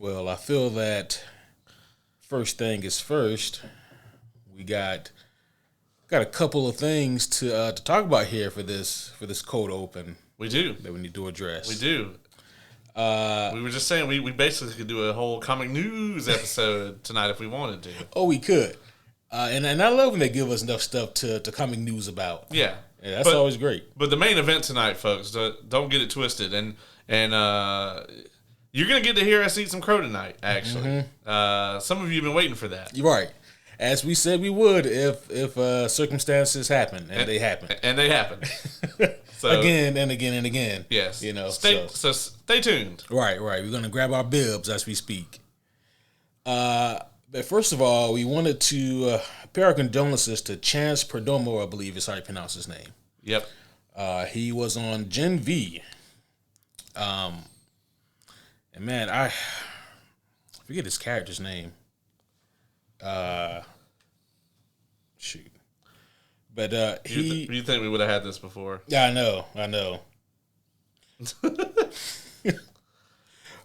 Well, I feel that first thing is first. We got a couple of things to talk about here for this cold open. We do. That we need to address. We do. We were just saying we basically could do a whole comic news episode tonight if we wanted to. Oh, we could. And I love when they give us enough stuff to comic news about. Yeah. That's always great. But the main event tonight, folks, don't get it twisted. And you're going to get to hear us eat some crow tonight, actually. Mm-hmm. Some of you have been waiting for that. You're right. As we said we would if circumstances happen, and they happen. And they happen. So, again and again and again. Yes. So stay tuned. Right. We're going to grab our bibs as we speak. But first of all, we wanted to pay our condolences to Chance Perdomo, I believe is how you pronounce his name. Yep. He was on Gen V. And man, I forget his character's name. Shoot. But you think we would have had this before? Yeah, I know.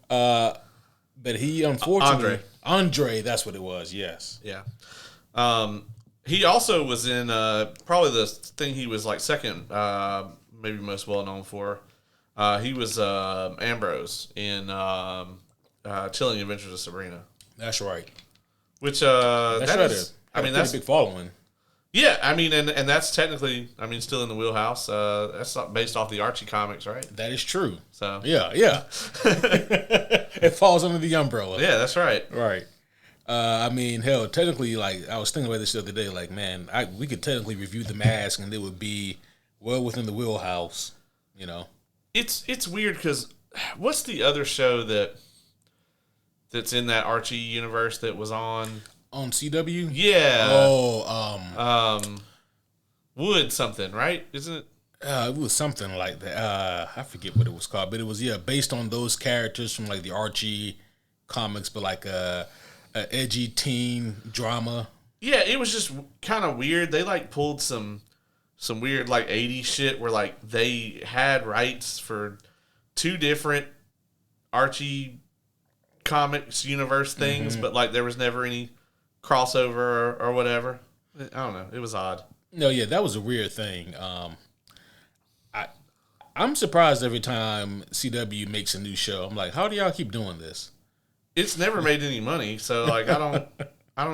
But he unfortunately Andre, that's what it was. Yes. Yeah. He also was in probably the thing he was like second, maybe most well known for. He was Ambrose in Chilling Adventures of Sabrina. That's right. Which that's that's a big following. Yeah, I mean, and that's technically, still in the wheelhouse. That's based off the Archie comics, right? That is true. So yeah, it falls under the umbrella. Yeah, that's right. Right. Hell, technically, like I was thinking about this the other day. Like, man, we could technically review The Mask, and it would be well within the wheelhouse. You know, it's weird because what's the other show that's in that Archie universe that was on CW? Yeah. Oh, Wood something, right? Isn't it? It was something like that. I forget what it was called, but it was based on those characters from like the Archie comics, but like a edgy teen drama. Yeah, it was just kind of weird. They like pulled some weird like 80s shit where like they had rights for two different Archie comics universe things, but like there was never any crossover or whatever. I don't know. It was odd. No, yeah, that was a weird thing. I'm surprised every time CW makes a new show. I'm like, how do y'all keep doing this? It's never made any money, so like I don't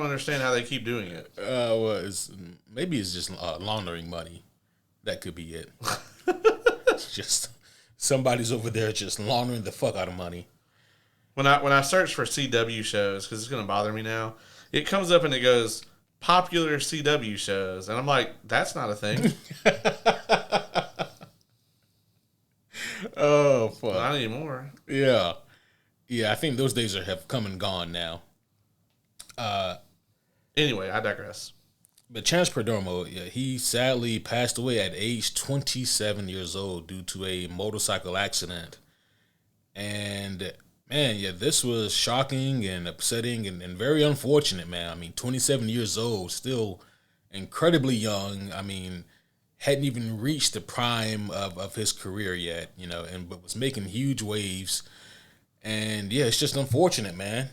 understand how they keep doing it. Maybe it's just laundering money. That could be it. It's just somebody's over there just laundering the fuck out of money. When I search for CW shows, because it's going to bother me now, it comes up and it goes, popular CW shows. And I'm like, that's not a thing. Oh, fuck. Not anymore. Yeah. Yeah, I think those days have come and gone now. Anyway, I digress. But Chance Perdomo, he sadly passed away at age 27 years old due to a motorcycle accident. And man, this was shocking and upsetting and very unfortunate, man. 27 years old, still incredibly young. Hadn't even reached the prime of his career yet, but was making huge waves. And yeah, it's just unfortunate, man.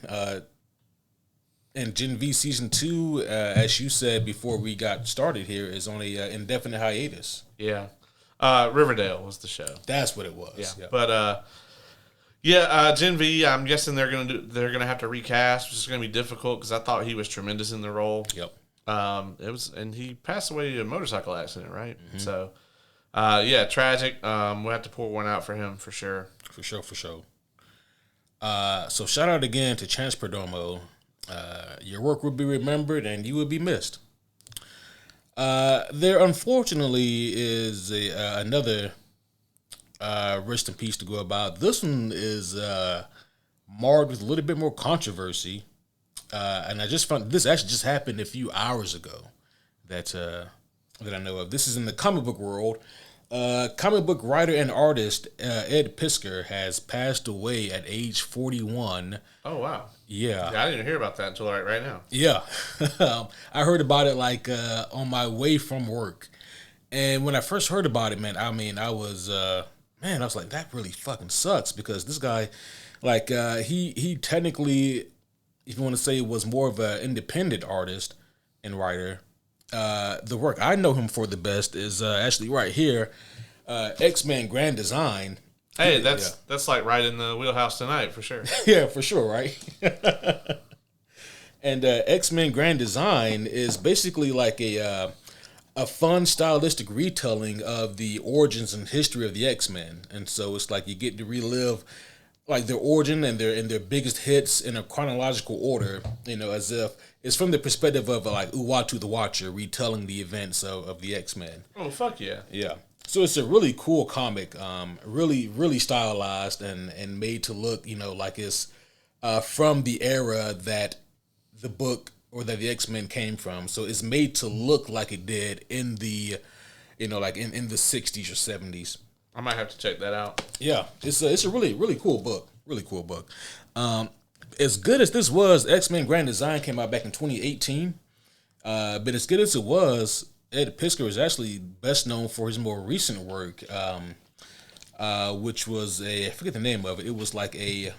And Gen V Season 2, as you said before we got started here, is on a indefinite hiatus. Yeah. Riverdale was the show. That's what it was. Yeah. Yep. But Gen V, I'm guessing they're gonna have to recast, which is gonna be difficult because I thought he was tremendous in the role. Yep. And he passed away in a motorcycle accident, right? Mm-hmm. So, tragic. We'll have to pour one out for him for sure. For sure. So shout out again to Chance Perdomo. Your work will be remembered and you will be missed. There unfortunately is another rest in peace to go about. This one is marred with a little bit more controversy. And I just found this actually just happened a few hours ago that I know of. This is in the comic book world. Comic book writer and artist Ed Piskor has passed away at age 41. Oh, wow. Yeah. I didn't even hear about that until right now. Yeah. I heard about it on my way from work. And when I first heard about it, man, I was like, that really fucking sucks because this guy Like he technically, if you want to say, was more of an independent artist and writer. The work I know him for the best is actually right here, X-Men Grand Design. Hey, that's like right in the wheelhouse tonight for sure. Yeah, for sure, right? And X-Men Grand Design is basically like a fun stylistic retelling of the origins and history of the X-Men. And so it's like you get to relive like their origin and their biggest hits in a chronological order, as if it's from the perspective of like Uatu the Watcher retelling the events of the X-Men. Oh, fuck yeah. Yeah. So it's a really cool comic, really, really stylized and made to look, like it's from the era that the book or that the X-Men came from. So it's made to look like it did in the, like in the 60s or 70s. I might have to check that out. Yeah, it's a really, really cool book. Really cool book. As good as this was, X-Men Grand Design came out back in 2018. But as good as it was, Ed Piskor is actually best known for his more recent work, which was I forget the name of it. It was like a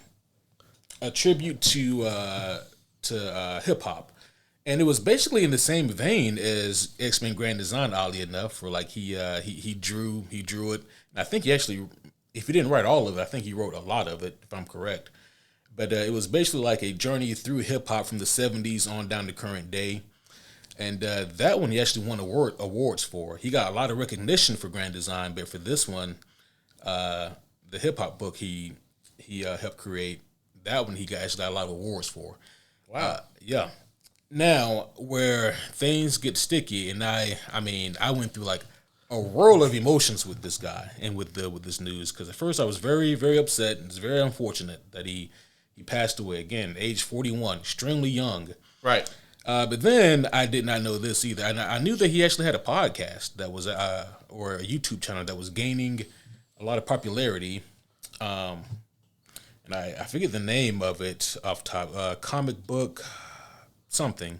tribute to hip hop, and it was basically in the same vein as X-Men Grand Design. Oddly enough, where like he drew it. And I think he actually, if he didn't write all of it, I think he wrote a lot of it, if I'm correct. But it was basically like a journey through hip hop from the 70s on down to current day. And that one he actually won awards for. He got a lot of recognition for Grand Design, but for this one, the hip hop book he helped create, that one he actually got a lot of awards for. Wow. Yeah. Now, where things get sticky, and I went through like a whirl of emotions with this guy and with this news, because at first I was very, very upset, and it's very unfortunate that he passed away again, age 41, extremely young. Right. But then I did not know this either. I knew that he actually had a podcast that was or a YouTube channel that was gaining a lot of popularity. And I forget the name of it off top. Comic book something.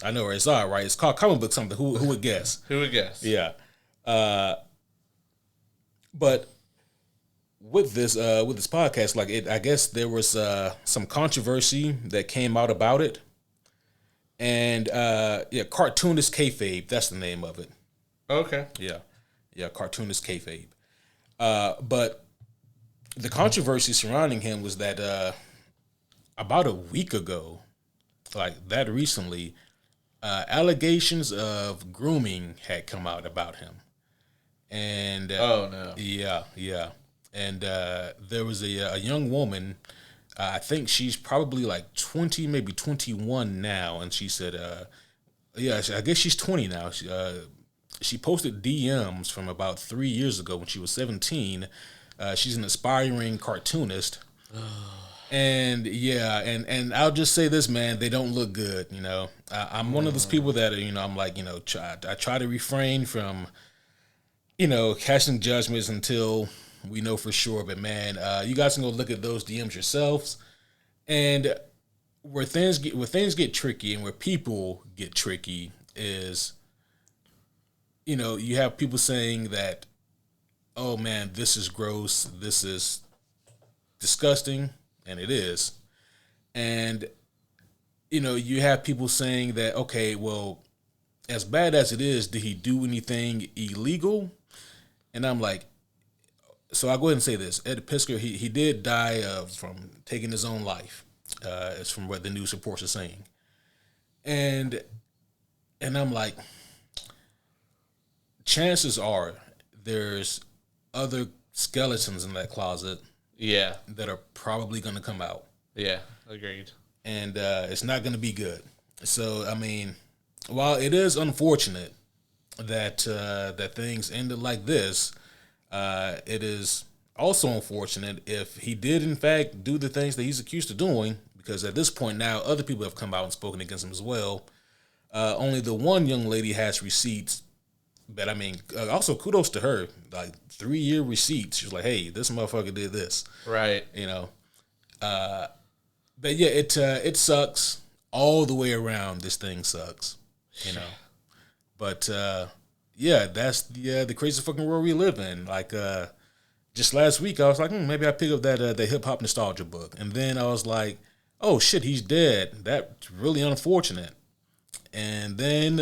I know it's all right. It's called Comic Book something. Who would guess? Who would guess? Yeah. But with this podcast, like I guess there was some controversy that came out about it. And cartoonist kayfabe, that's the name of it. Okay. Yeah, cartoonist kayfabe. But the controversy surrounding him was that about a week ago, like that recently, allegations of grooming had come out about him. And oh no. Yeah. And there was a young woman. I think she's probably like 20, maybe 21 now, and she said, I guess she's 20 now. She posted DMs from about 3 years ago when she was 17. She's an aspiring cartoonist. And and I'll just say this, man, they don't look good. I'm one of those people that I'm like, I try to refrain from, casting judgments until we know for sure. But man, you guys can go look at those DMs yourselves. And where things get tricky and where people get tricky is, you have people saying that, oh man, this is gross, this is disgusting, and it is. And you have people saying that, okay, well, as bad as it is, did he do anything illegal? And I'm like, so I'll go ahead and say this. Ed Piskor, he did die from taking his own life. It's from what the news reports are saying. And I'm like, chances are there's other skeletons in that closet. Yeah. That are probably going to come out. Yeah, agreed. And it's not going to be good. So, I mean, while it is unfortunate that that things ended like this, it is also unfortunate if he did, in fact, do the things that he's accused of doing, because at this point now, other people have come out and spoken against him as well. Only the one young lady has receipts, but I mean, also kudos to her, like 3-year receipts. She was like, hey, this motherfucker did this. Right. But yeah, it sucks all the way around. This thing sucks, But yeah, that's the crazy fucking world we live in. Like, just last week I was like, maybe I pick up that the hip hop nostalgia book, and then I was like, oh shit, he's dead. That's really unfortunate. And then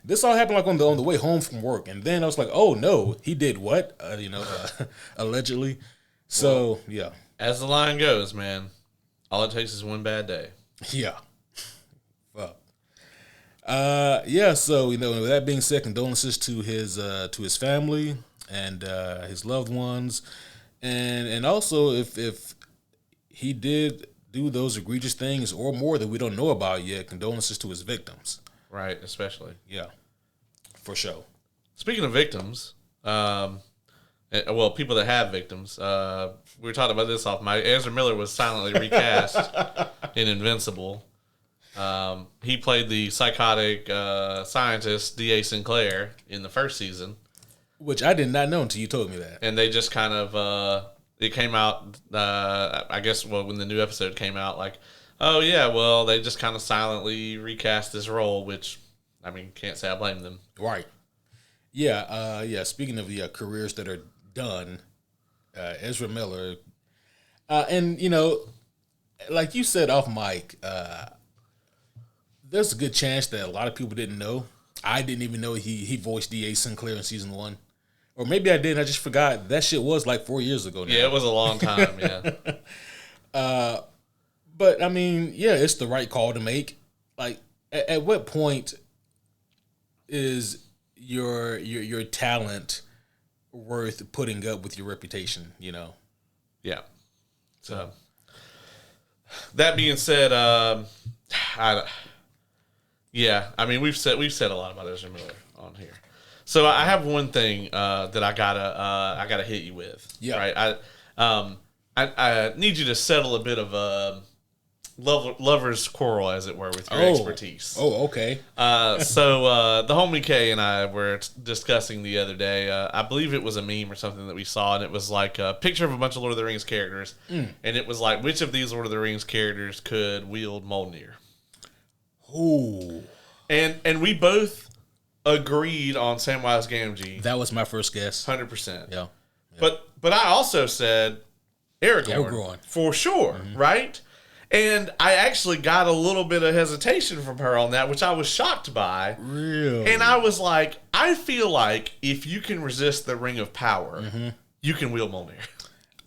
this all happened like on the way home from work, and then I was like, oh no, he did what? Allegedly. So well, yeah. As the line goes, man, all it takes is one bad day. Yeah. Fuck. Yeah. So with that being said, condolences to his family and his loved ones, and also if he did do those egregious things or more that we don't know about yet, condolences to his victims. Right, especially. Yeah, for sure. Speaking of victims, people that have victims, we were talking about this off mic. Ezra Miller was silently recast in Invincible. He played the psychotic scientist D.A. Sinclair in the first season. Which I did not know until you told me that. And they just kind of... it came out, I guess, when the new episode came out, like, oh, yeah, well, they just kind of silently recast this role, which, I mean, can't say I blame them. Right. Yeah, speaking of the careers that are done, Ezra Miller, and, like you said off mic, there's a good chance that a lot of people didn't know. I didn't even know he voiced D.A. Sinclair in season 1. Or maybe I did. I just forgot. That shit was like 4 years ago now. Yeah, it was a long time. Yeah. But I mean, yeah, it's the right call to make. Like, at what point is your talent worth putting up with your reputation? Yeah. So that being said, I mean, we've said a lot about Ezra Miller on here. So I have one thing that I gotta hit you with. Yeah. Right. I need you to settle a bit of a lover's quarrel, as it were, with your expertise. Oh, okay. So the homie K and I were discussing the other day. I believe it was a meme or something that we saw, and it was like a picture of a bunch of Lord of the Rings characters, and it was like, which of these Lord of the Rings characters could wield Mjolnir? Ooh. And we both agreed on Samwise Gamgee. That was my first guess. 100%. Yeah. But I also said Aragorn. For sure, right? And I actually got a little bit of hesitation from her on that, which I was shocked by. Really? And I was like, I feel like if you can resist the Ring of Power, you can wield Mjolnir.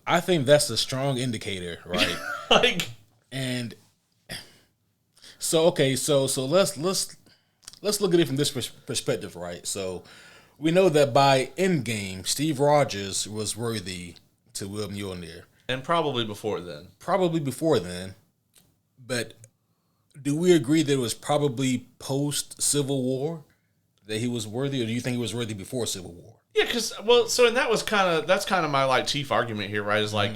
I think that's a strong indicator, right? And so okay, so let's look at it from this perspective, right? So we know that by Endgame, Steve Rogers was worthy to wield Mjolnir. And probably before then. But do we agree that it was probably post-Civil War that he was worthy, or do you think he was worthy before Civil War? Yeah, because, and that's kind of my, like, chief argument here, right? Is like,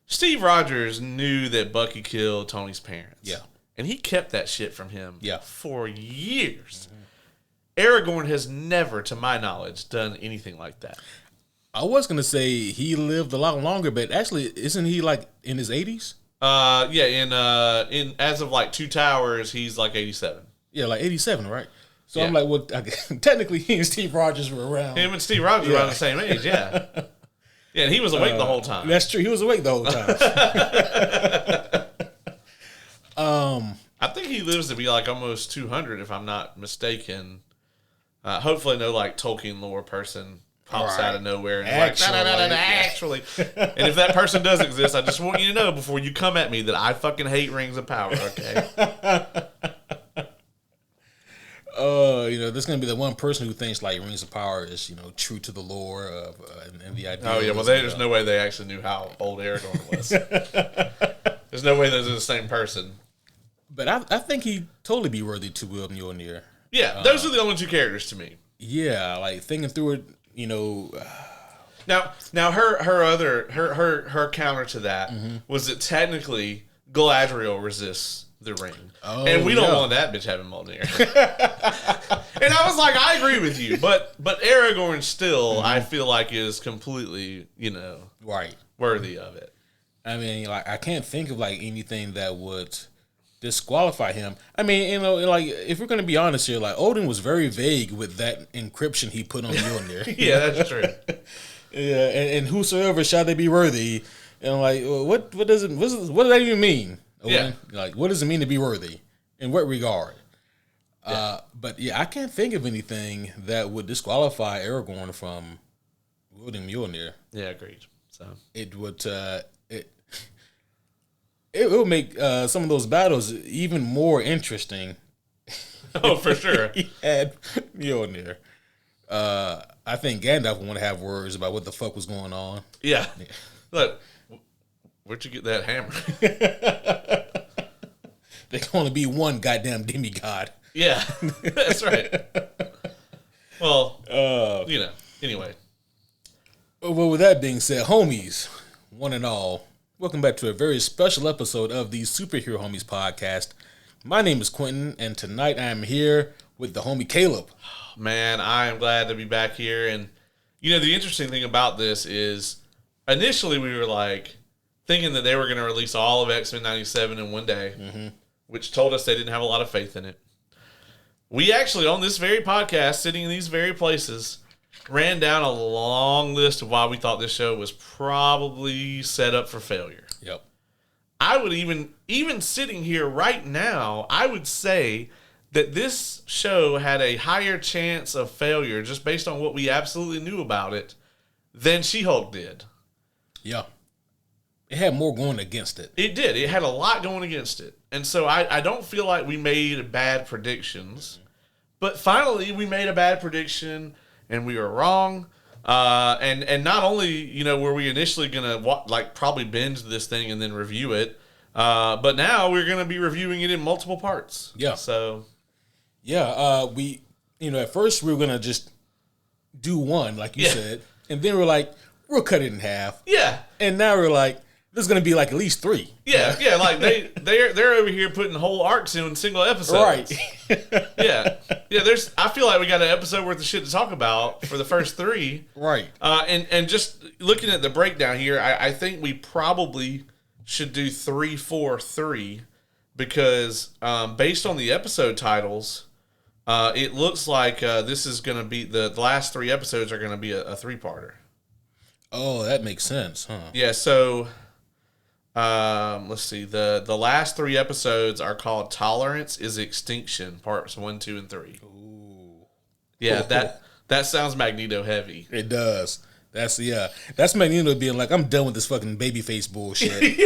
Steve Rogers knew that Bucky killed Tony's parents. Yeah. And he kept that shit from him for years. Mm-hmm. Aragorn has never, to my knowledge, done anything like that. I was going to say he lived a lot longer, but actually, isn't he like in his 80s? In as of like Two Towers, he's like 87. Yeah, like 87, right? So I'm like, well, technically he and Steve Rogers were around. Him and Steve Rogers were around the same age, yeah. Yeah, and he was awake the whole time. That's true. He was awake the whole time. I think he lives to be like almost 200, if I'm not mistaken. Hopefully, no like Tolkien lore person pops out of nowhere and actually. And if that person does exist, I just want you to know before you come at me that I fucking hate Rings of Power. Okay. There's gonna be the one person who thinks like Rings of Power is true to the lore of and the idea. Oh yeah, well there's no way they actually knew how old Aragorn was. There's no way those are the same person. But I think he'd totally be worthy to wield Mjolnir. Yeah, those are the only two characters to me. Yeah, like thinking through it, Now her counter to that was that technically Galadriel resists the ring, and we don't want that bitch having Mjolnir. And I was like, I agree with you, but Aragorn still, I feel like is completely, right, worthy of it. I mean, like I can't think of like anything that would disqualify him. I mean, like if we're gonna be honest here, like Odin was very vague with that encryption he put on Mjolnir. Yeah, that's true. Yeah, and whosoever shall they be worthy. And I'm like, well, what does that even mean? Yeah. Like, what does it mean to be worthy? In what regard? But yeah, I can't think of anything that would disqualify Aragorn from wielding Mjolnir. Yeah, agreed. So it would it would make some of those battles even more interesting. Oh, for sure. He had Mjolnir. I think Gandalf would want to have words about what the fuck was going on. Yeah. Look, where'd you get that hammer? There can only be one goddamn demigod. Yeah, that's right. Well, anyway. Well, with that being said, homies, one and all, welcome back to a very special episode of the Superhero Homies podcast. My name is Quentin, and tonight I am here with the homie Caleb. Man, I am glad to be back here. And, the interesting thing about this is initially we were like thinking that they were going to release all of X-Men 97 in one day, which told us they didn't have a lot of faith in it. We actually, on this very podcast, sitting in these very places, ran down a long list of why we thought this show was probably set up for failure. Yep. I would even sitting here right now, I would say that this show had a higher chance of failure just based on what we absolutely knew about it than She-Hulk did. Yeah. It had more going against it. It did. It had a lot going against it. And so I don't feel like we made bad predictions. But finally, we made a bad prediction, and we were wrong. And not only, were we initially going to probably binge this thing and then review it, but now we're going to be reviewing it in multiple parts. Yeah. So... Yeah, we, at first we were going to just do one, like you said. And then we're like, we'll cut it in half. Yeah. And now we're like, there's going to be like at least 3. Yeah, like they're over here putting whole arcs in single episodes. Right. Yeah. I feel like we got an episode worth of shit to talk about for the first 3. Right. And just looking at the breakdown here, I think we probably should do 3, 4, 3 because based on the episode titles, it looks like this is going to be the last 3 episodes are going to be a 3-parter. Oh, that makes sense, huh? Yeah, so let's see. The last 3 episodes are called Tolerance is Extinction, parts 1, 2, and 3. Ooh. Yeah, that sounds Magneto heavy. It does. That's Magneto being like, I'm done with this fucking babyface bullshit.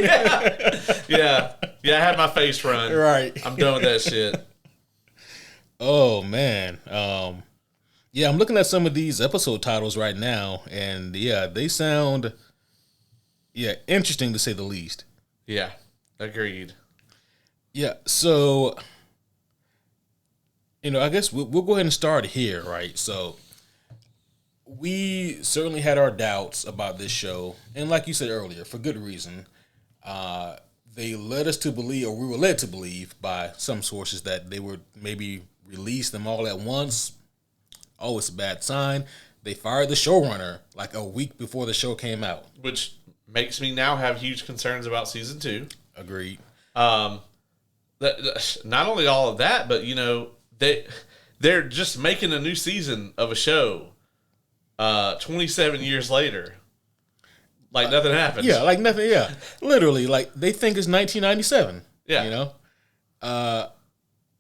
Yeah, I had my face run. Right. I'm done with that shit. Oh, man. Yeah, I'm looking at some of these episode titles right now, and yeah, they sound, interesting to say the least. Yeah, agreed. Yeah, so, I guess we'll go ahead and start here, right? So, we certainly had our doubts about this show, and like you said earlier, for good reason. They led us to believe, or we were led to believe by some sources that they would maybe release them all at once. Oh, it's a bad sign. They fired the showrunner like a week before the show came out. Which makes me now have huge concerns about season 2. Agreed. Not only all of that, but, they're just making a new season of a show 27 years later. Like nothing happens. Yeah, like nothing, yeah. Literally, like they think it's 1997. Yeah.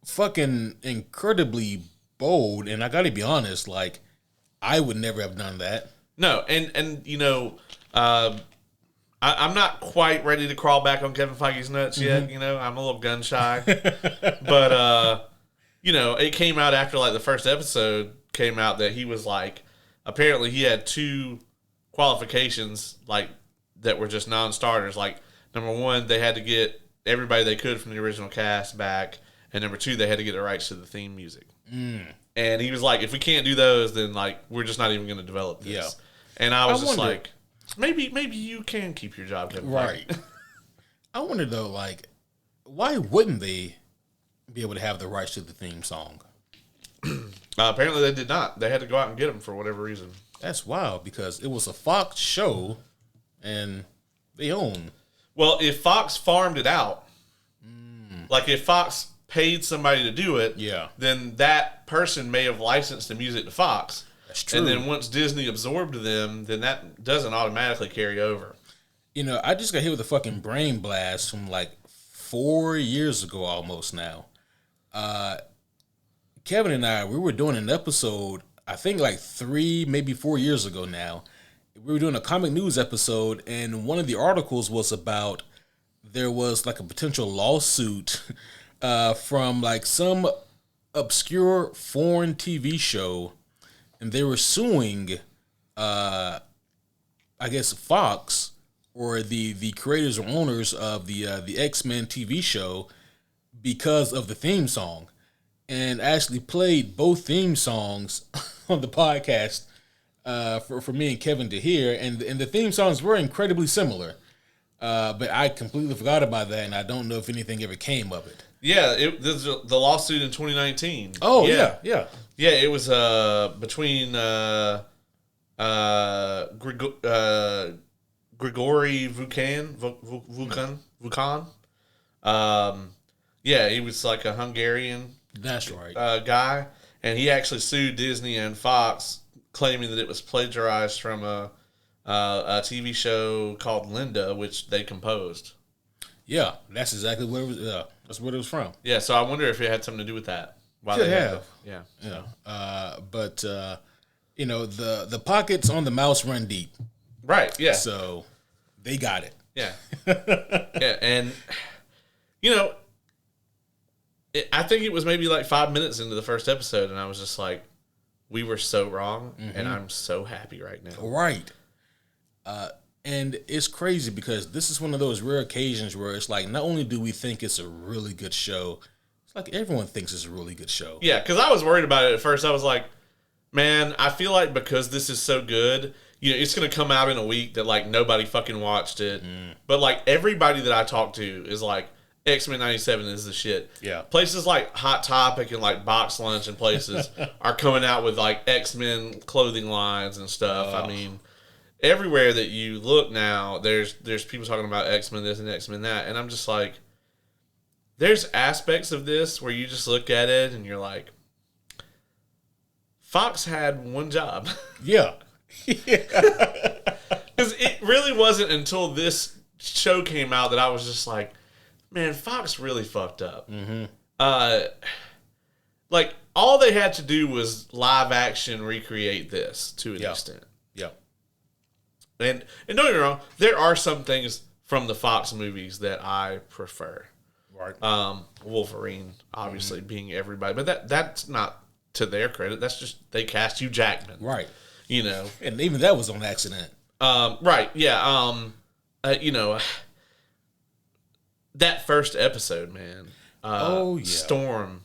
Fucking incredibly bold, and I gotta be honest, like I would never have done that. No, and I'm not quite ready to crawl back on Kevin Feige's nuts yet. I'm a little gun shy, but it came out after like the first episode came out that he was like, apparently he had 2 qualifications like that were just non-starters. Like number 1, they had to get everybody they could from the original cast back. And number 2, they had to get the rights to the theme music. And he was like, if we can't do those, then like we're just not even going to develop this. Yeah. And I was just like, maybe you can keep your job, Kevin. Right. I wonder though, like, why wouldn't they be able to have the rights to the theme song? Apparently they did not. They had to go out and get them for whatever reason. That's wild because it was a Fox show, and they own. Well, if Fox farmed it out, like if Fox paid somebody to do it, then that person may have licensed the music to Fox. That's true. And then once Disney absorbed them, then that doesn't automatically carry over. You know, I just got hit with a fucking brain blast from like 4 years ago almost now. Kevin and I, we were doing an episode, I think like 3, maybe 4 years ago now. We were doing a comic news episode, and one of the articles was about there was like a potential lawsuit from like some obscure foreign TV show, and they were suing, I guess, Fox or the creators or owners of the X-Men TV show because of the theme song, and actually played both theme songs on the podcast for me and Kevin to hear, and the theme songs were incredibly similar. But I completely forgot about that, and I don't know if anything ever came of it. Yeah, the lawsuit in 2019. Oh, yeah. Yeah, it was between Grigory Vukan. Yeah, he was like a Hungarian. That's right. Guy, and he actually sued Disney and Fox, claiming that it was plagiarized from a TV show called Linda, which they composed. Yeah, that's exactly where it was. That's what it was from. Yeah, so I wonder if it had something to do with that. Could have. Yeah. But you know, the pockets on the mouse run deep. Right. Yeah. So they got it. Yeah. Yeah, and you know, I think it was maybe like 5 minutes into the first episode, and I was just like, we were so wrong, and I'm so happy right now. Right. And it's crazy because this is one of those rare occasions where it's like, not only do we think it's a really good show, it's like everyone thinks it's a really good show. Yeah, because I was worried about it at first. I was like, man, I feel like because this is so good, you know, it's going to come out in a week that like nobody fucking watched it. But like everybody that I talk to is like, X-Men 97 is the shit. Yeah. Places like Hot Topic and like Box Lunch and places are coming out with like X-Men clothing lines and stuff. I mean, everywhere that you look now, there's people talking about X-Men this and X-Men that, and I'm just like, there's aspects of this where you just look at it and you're like, Fox had one job. Yeah. Because it really wasn't until this show came out that I was just like, man, Fox really fucked up. Like, all they had to do was live action recreate this to an extent. Yeah. And don't get me wrong, there are some things from the Fox movies that I prefer. Right. Wolverine, obviously, being everybody. But that's not to their credit. That's just they cast Hugh Jackman. Right. You know. And even that was on accident. Right, yeah. You know, that first episode, man. Storm.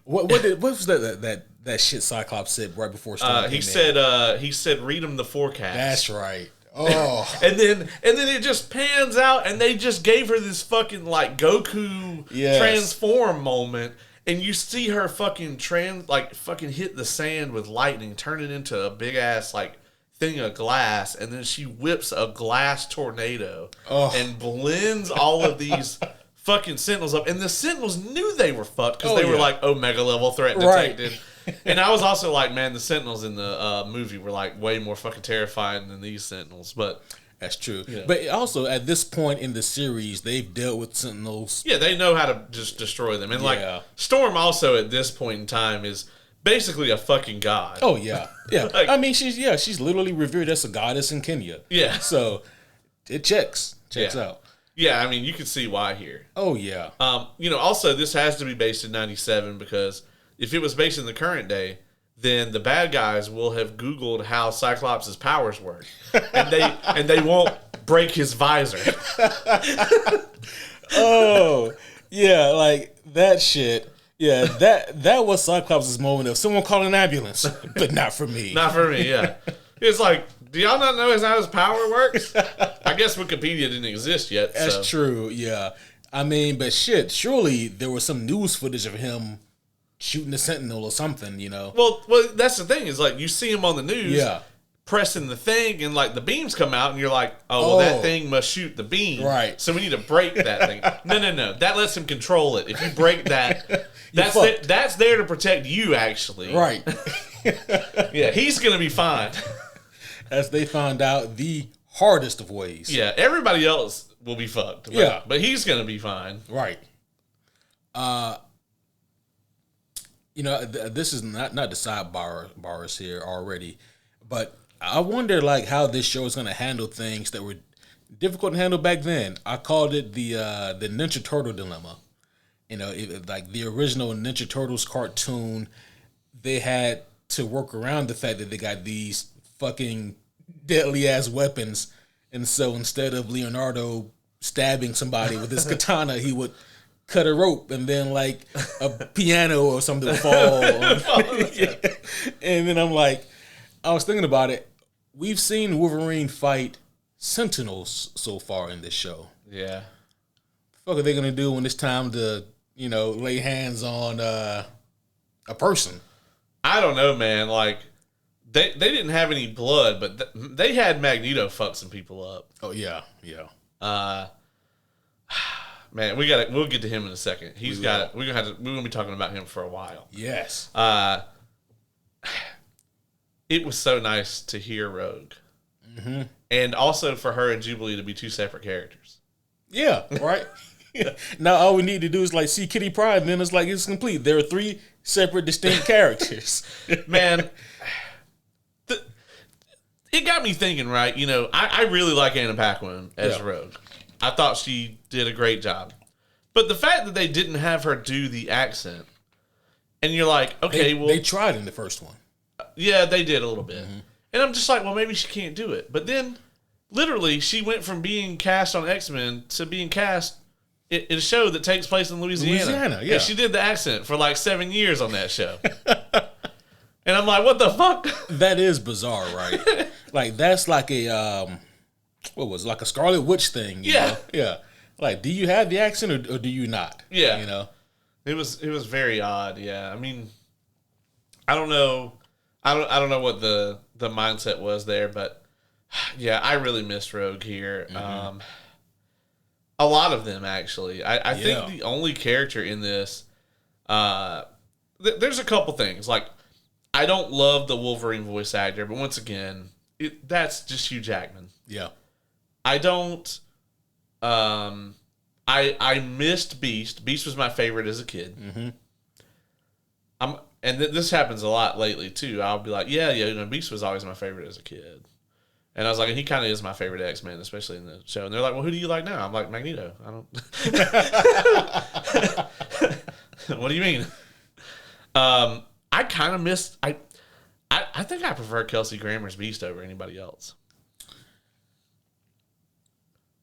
What was that shit Cyclops said right before Storm came he in? said read him the forecast. That's right. Oh. and then it just pans out, and they just gave her this fucking like Goku transform moment, and you see her fucking fucking hit the sand with lightning, turn it into a big ass like thing of glass, and then she whips a glass tornado and blends all of these fucking Sentinels up. And the Sentinels knew they were fucked because they were like Omega level threat detected. And I was also like, man, the Sentinels in the movie were like way more fucking terrifying than these Sentinels. But that's true. Yeah. But also at this point in the series, they've dealt with Sentinels. Yeah, they know how to just destroy them. And like Storm also at this point in time is basically a fucking god. Oh yeah, yeah. Like, I mean, she's literally revered as a goddess in Kenya. Yeah. So it checks out. Yeah, I mean, you can see why here. Oh yeah. You know, also this has to be based in '97 because if it was based in the current day, then the bad guys will have Googled how Cyclops' powers work, and they won't break his visor. Oh yeah, like that shit. Yeah, that was Cyclops' moment of someone call an ambulance, but not for me. Not for me, yeah. It's like, do y'all not know how his power works? I guess Wikipedia didn't exist yet. That's true, yeah. I mean, but shit, surely there was some news footage of him shooting a Sentinel or something, you know? Well, that's the thing, is like, you see him on the news pressing the thing, and like the beams come out, and you're like, that thing must shoot the beam. Right. So we need to break that thing. No. That lets him control it. If you break that... That's there to protect you, actually. Right. Yeah, he's going to be fine. As they found out the hardest of ways. Yeah, everybody else will be fucked. But he's going to be fine. Right. This is not the sidebars here already, but I wonder like how this show is going to handle things that were difficult to handle back then. I called it the Ninja Turtle dilemma. Like the original Ninja Turtles cartoon, they had to work around the fact that they got these fucking deadly ass weapons, and so instead of Leonardo stabbing somebody with his katana, he would cut a rope, and then like a piano or something would fall. Yeah. And then I was thinking about it. We've seen Wolverine fight Sentinels so far in this show. Yeah. What the fuck are they gonna do when it's time to, lay hands on a person? I don't know, man. Like, they didn't have any blood, but they had Magneto fuck some people up. Oh yeah. Man, we'll get to him in a second. We're gonna be talking about him for a while. Yes. It was so nice to hear Rogue, and also for her and Jubilee to be two separate characters. Yeah, right. Now all we need to do is like see Kitty Pryde, and then it's complete. There are 3 separate, distinct characters. Man, it got me thinking. Right, I really like Anna Paquin as Rogue. I thought she did a great job. But the fact that they didn't have her do the accent, and you're like, okay, they tried in the first one. Yeah, they did a little bit. Mm-hmm. And I'm just like, well, maybe she can't do it. But then, literally, she went from being cast on X-Men to being cast in a show that takes place in Louisiana. Yeah. And she did the accent for like 7 years on that show. And I'm like, what the fuck? That is bizarre, right? Like, that's like a... like a Scarlet Witch thing? You know? Yeah. Like, do you have the accent or do you not? Yeah. It was very odd. Yeah. I mean, I don't know. I don't know what the mindset was there, but yeah, I really missed Rogue here. Mm-hmm. A lot of them actually. I think the only character in this, there's a couple things. Like, I don't love the Wolverine voice actor, but once again, that's just Hugh Jackman. Yeah. I don't. I missed Beast. Beast was my favorite as a kid. Mm-hmm. This happens a lot lately too. I'll be like, Beast was always my favorite as a kid, and I was like, and he kind of is my favorite X-Men, especially in the show. And they're like, well, who do you like now? I'm like, Magneto. I don't. What do you mean? I kind of missed. I think I prefer Kelsey Grammer's Beast over anybody else.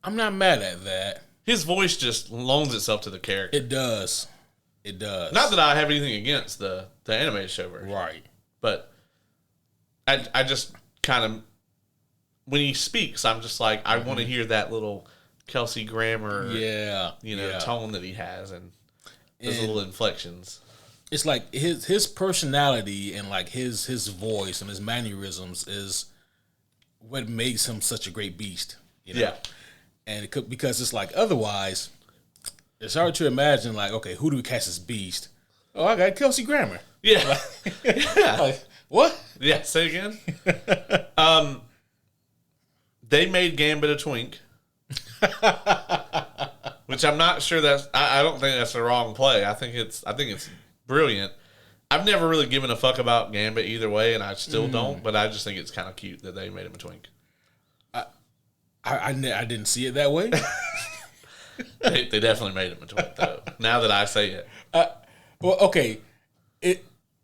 I'm not mad at that. His voice just loans itself to the character. It does. Not that I have anything against the animated show version. Right. But I just kind of, when he speaks, I'm just like, I want to hear that little Kelsey Grammer tone that he has and those little inflections. It's like his personality and like his voice and his mannerisms is what makes him such a great Beast. Yeah. And it could, because it's like otherwise, it's hard to imagine like, okay, who do we cast as Beast? Oh, I got Kelsey Grammer. Yeah. Like, what? Yeah, say again. They made Gambit a twink. Which I'm not sure I don't think that's the wrong play. I think it's brilliant. I've never really given a fuck about Gambit either way, and I still don't, but I just think it's kind of cute that they made him a twink. I didn't see it that way. They definitely made him a twink, though. Now that I say it. Well, okay.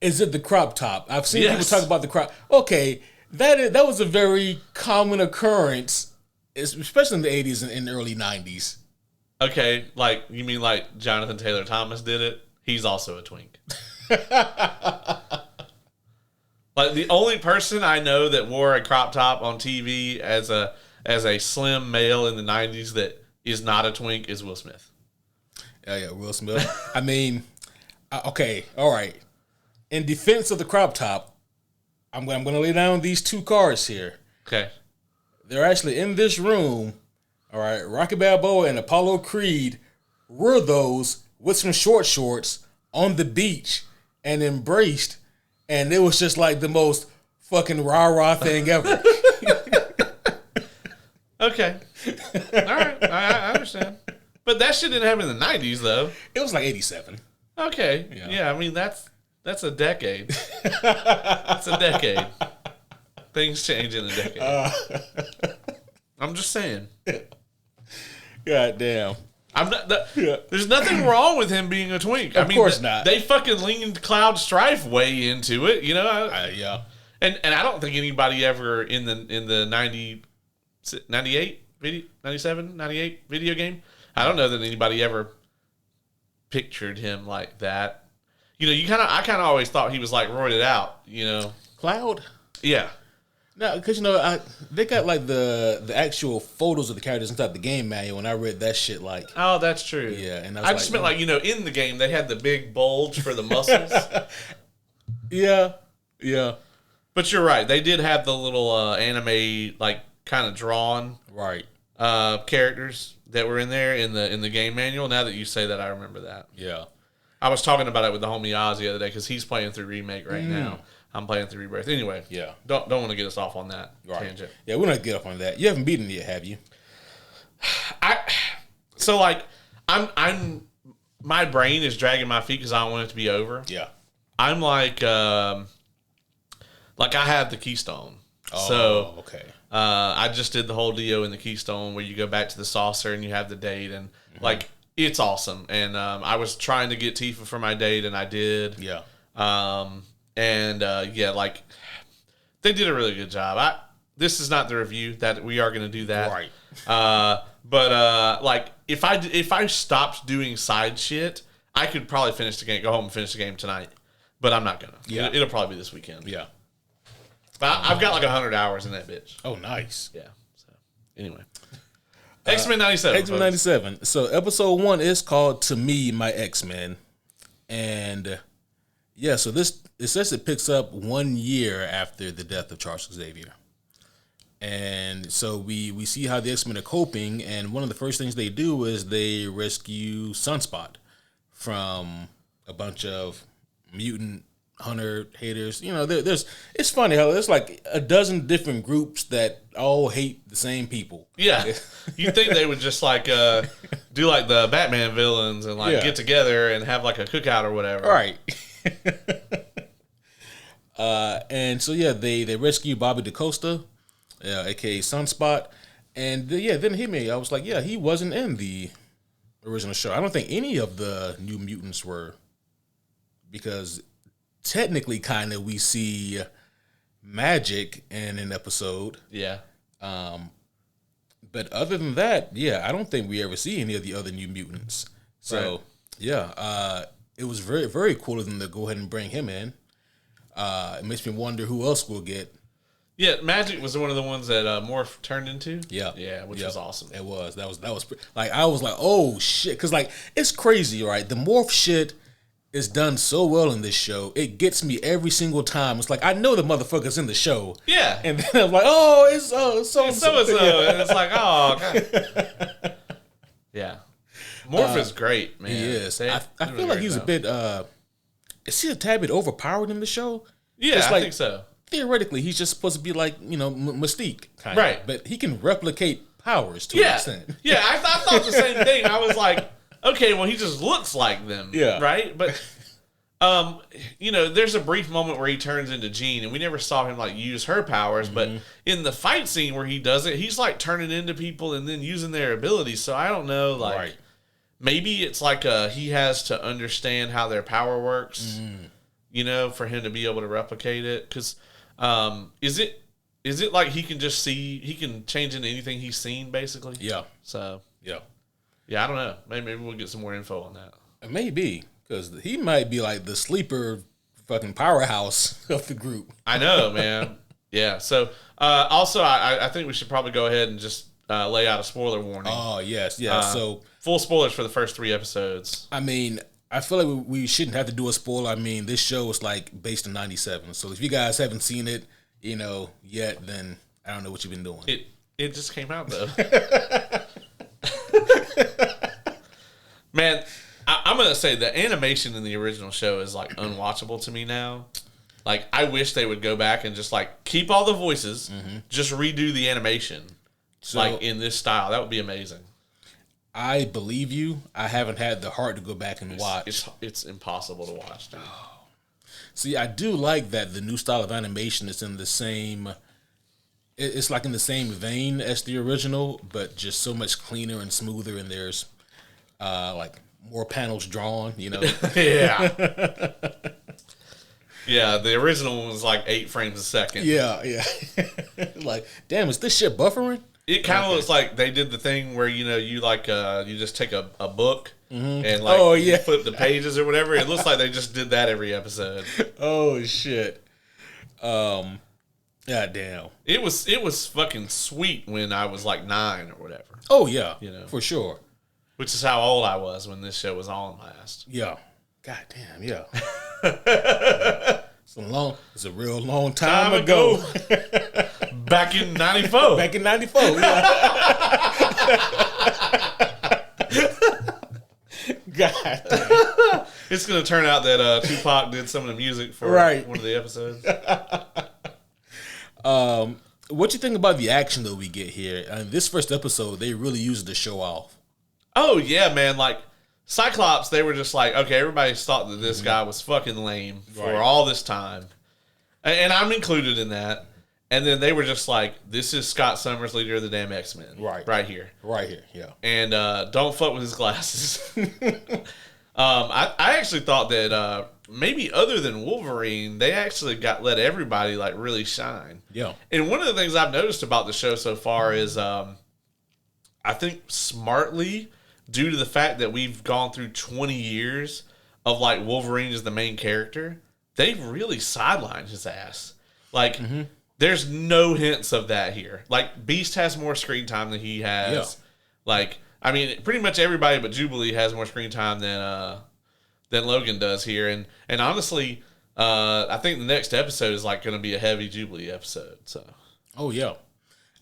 Is it the crop top? I've seen people talk about the crop. Okay, that was a very common occurrence, especially in the 80s and early 90s. Okay, like, you mean like Jonathan Taylor Thomas did it? He's also a twink. Like, the only person I know that wore a crop top on TV as a slim male in the 90s that is not a twink is Will Smith. Yeah, Will Smith. I mean, okay, all right. In defense of the crop top, I'm going to lay down these 2 cards here. Okay. They're actually in this room. All right, Rocky Balboa and Apollo Creed were those with some short shorts on the beach and embraced and it was just like the most fucking rah-rah thing ever. Okay. All right. I understand. But that shit didn't happen in the 90s, though. It was like 87. Okay. Yeah, I mean, that's a decade. That's a decade. Things change in a decade. I'm just saying. God damn. There's nothing wrong with him being a twink. Of course not. They fucking leaned Cloud Strife way into it, you know? Yeah. And I don't think anybody ever in the 98 video, 97, 98 video game, I don't know that anybody ever pictured him like that. You know, I kind of always thought he was like roided out, you know. Cloud? Yeah. No, because, you know, they got like the actual photos of the characters inside the game manual, and I read that shit like... Oh, that's true. Yeah. And I just meant like, you know, in the game, they had the big bulge for the muscles. Yeah. But you're right. They did have the little anime, like, kind of drawn characters that were in there in the game manual. Now that you say that, I remember that. Yeah. I was talking about it with the homie Oz the other day because he's playing through Remake right now. I'm playing through Rebirth. Anyway, yeah. Don't want to get us off on that tangent. Yeah, we're not get off on that. You haven't beaten it yet, have you? I'm my brain is dragging my feet because I don't want it to be over. Yeah. I'm like I have the Keystone. Oh, so okay. I just did the whole deal in the Keystone where you go back to the saucer and you have the date and like it's awesome. And I was trying to get Tifa for my date and I did. Yeah. Like they did a really good job. This is not the review that we are going to do that. Right. Like if I stopped doing side shit, I could probably go home and finish the game tonight. But I'm not gonna. Yeah. It'll probably be this weekend. Yeah. But I've got like 100 hours in that bitch. Oh, nice. Yeah. So anyway, X-Men 97. X-Men 97. So episode 1 is called "To Me, My X-Men," and yeah. So it says it picks up 1 year after the death of Charles Xavier. And so we see how the X-Men are coping, and one of the first things they do is they rescue Sunspot from a bunch of mutant hunter haters. You know, it's funny how there's like a dozen different groups that all hate the same people. Yeah. You'd think they would just like do like the Batman villains and like get together and have like a cookout or whatever. Right. And so they rescue Bobby DaCosta, aka Sunspot, and then hit me. I was like, he wasn't in the original show. I don't think any of the New Mutants were, because technically, kind of, we see Magic in an episode. Yeah. But other than that, I don't think we ever see any of the other New Mutants. So it was very, very cool of them to go ahead and bring him in. It makes me wonder who else we'll get. Yeah, Magic was one of the ones that Morph turned into. Yeah, which was awesome. It was. That was like, I was like, oh shit, because like it's crazy, right? The Morph shit is done so well in this show. It gets me every single time. It's like I know the motherfucker's in the show. Yeah, and then I'm like, oh, it's so and so, and it's like, oh, God. Yeah. Morph is great, man. He is. I feel like he's a bit. Is he a tad bit overpowered in the show? Yeah, I think so. Theoretically, he's just supposed to be like, you know, Mystique, kind of. Right. But he can replicate powers to an extent. Yeah, I thought the same thing. I was like, okay, well, he just looks like them. Yeah. Right? But, you know, there's a brief moment where he turns into Jean, and we never saw him, like, use her powers. But in the fight scene where he does it, he's, like, turning into people and then using their abilities. So I don't know, like, maybe it's like he has to understand how their power works, you know, for him to be able to replicate it. Because is it like he can just see, he can change into anything he's seen, basically? Yeah. So, yeah, I don't know. Maybe we'll get some more info on that. Maybe, because he might be like the sleeper fucking powerhouse of the group. I know, man. Yeah. So, also, I think we should probably go ahead and just lay out a spoiler warning. Oh, yes. Yeah. So, full spoilers for the first 3 episodes. I mean, I feel like we shouldn't have to do a spoiler. I mean, this show is like based in 97. So if you guys haven't seen it, you know, yet, then I don't know what you've been doing. It just came out, though. Man, I'm going to say the animation in the original show is like unwatchable to me now. Like, I wish they would go back and just, like, keep all the voices, just redo the animation, so, like, in this style. That would be amazing. I believe you. I haven't had the heart to go back and watch. It's impossible to watch, dude. See, I do like that the new style of animation is in the same... It's like in the same vein as the original, but just so much cleaner and smoother, and there's, like, more panels drawn, you know? Yeah. Yeah, the original one was like 8 frames a second. Yeah. Like, damn, is this shit buffering? It kind of looks like they did the thing where, you know, you like you just take a book and like you flip the pages or whatever. It looks like they just did that every episode. Oh shit. God damn. It was fucking sweet when I was like 9 or whatever. Oh yeah, you know, for sure. Which is how old I was when this show was on last. Yeah. God damn. Yeah. It's a real long time ago. Back in 94. Back in 94, yeah. God damn. It's going to turn out that Tupac did some of the music for one of the episodes. What you think about the action that we get here? This first episode, they really used the show off. Oh, yeah, man. Like, Cyclops, they were just like, okay, everybody thought that this guy was fucking lame for all this time. And I'm included in that. And then they were just like, this is Scott Summers, leader of the damn X-Men. Right here. Right here, yeah. And don't fuck with his glasses. I actually thought that maybe other than Wolverine, they actually let everybody like really shine. Yeah. And one of the things I've noticed about the show so far is I think smartly, due to the fact that we've gone through 20 years of like Wolverine as the main character, they've really sidelined his ass. Like, there's no hints of that here. Like, Beast has more screen time than he has. Yeah. Like, I mean, pretty much everybody but Jubilee has more screen time than Logan does here. And honestly, I think the next episode is like going to be a heavy Jubilee episode. So. Oh yeah,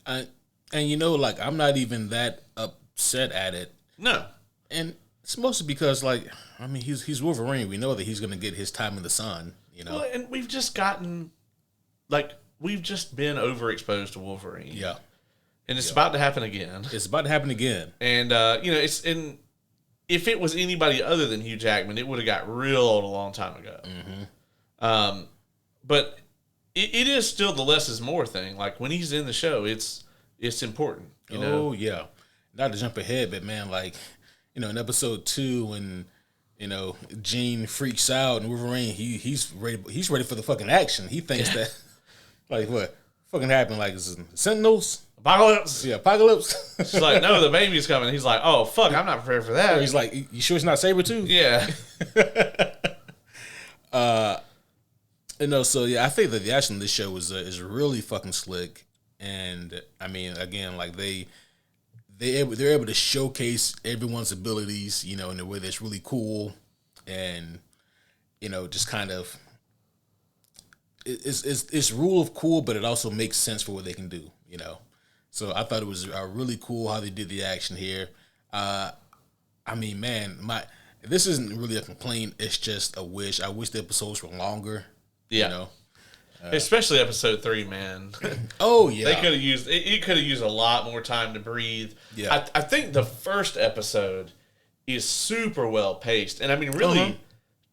and you know, like I'm not even that upset at it. No, and it's mostly because, like, I mean, he's Wolverine. We know that he's going to get his time in the sun. You know, well, and we've just gotten like. We've just been overexposed to Wolverine. Yeah. And it's about to happen again. It's about to happen again. And, you know, if it was anybody other than Hugh Jackman, it would have got real old a long time ago. But it is still the less is more thing. Like, when he's in the show, it's important. You know? Oh, yeah. Not to jump ahead, but, man, like, you know, in episode 2 when, you know, Jean freaks out and Wolverine, he's ready for the fucking action. He thinks that... Like, what fucking happened? Like, is it Sentinels? Apocalypse? Yeah, Apocalypse. She's like, no, the baby's coming. He's like, oh, fuck, I'm not prepared for that. Or he's like, you sure it's not Sabretooth? Yeah. You know, so, yeah, I think that the action of this show is really fucking slick. And, I mean, again, like, they're able to showcase everyone's abilities, you know, in a way that's really cool. And, you know, just kind of... It's rule of cool, but it also makes sense for what they can do, you know. So I thought it was really cool how they did the action here. I mean, man, this isn't really a complaint. It's just a wish. I wish the episodes were longer. Yeah, you know? Especially episode 3, man. Oh yeah, they could have used it. Could have used a lot more time to breathe. Yeah, I think the first episode is super well paced, and I mean, really,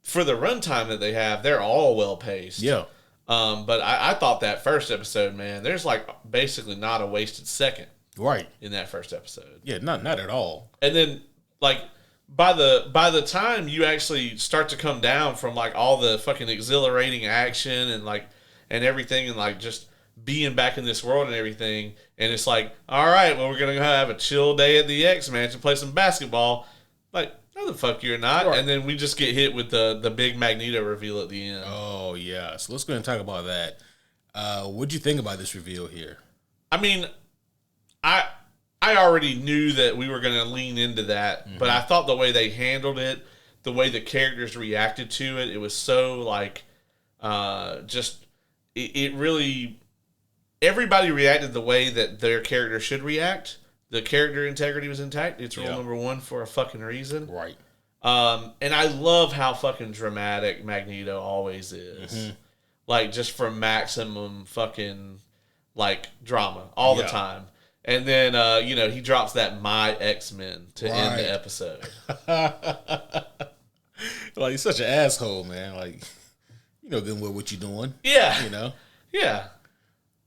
for the runtime that they have, they're all well paced. Yeah. But I thought that first episode, man, there's like basically not a wasted second, right, in that first episode. Yeah, not at all. And then like by the time you actually start to come down from like all the fucking exhilarating action and like and everything and like just being back in this world and everything, and it's like, all right, well, we're gonna have a chill day at the X Mansion, play some basketball, like. No, the fuck you're not. Right. And then we just get hit with the big Magneto reveal at the end. Oh, yeah. So let's go ahead and talk about that. What'd you think about this reveal here? I mean, I already knew that we were going to lean into that, but I thought the way they handled it, the way the characters reacted to it, it was so, like, it really... Everybody reacted the way that their character should react. The character integrity was intact. It's rule number 1 for a fucking reason. Right. And I love how fucking dramatic Magneto always is. like just for maximum fucking like drama all the time. And then he drops that "My X-Men" to end the episode. Like, he's such an asshole, man. Like, good with what you're doing. Yeah. Yeah,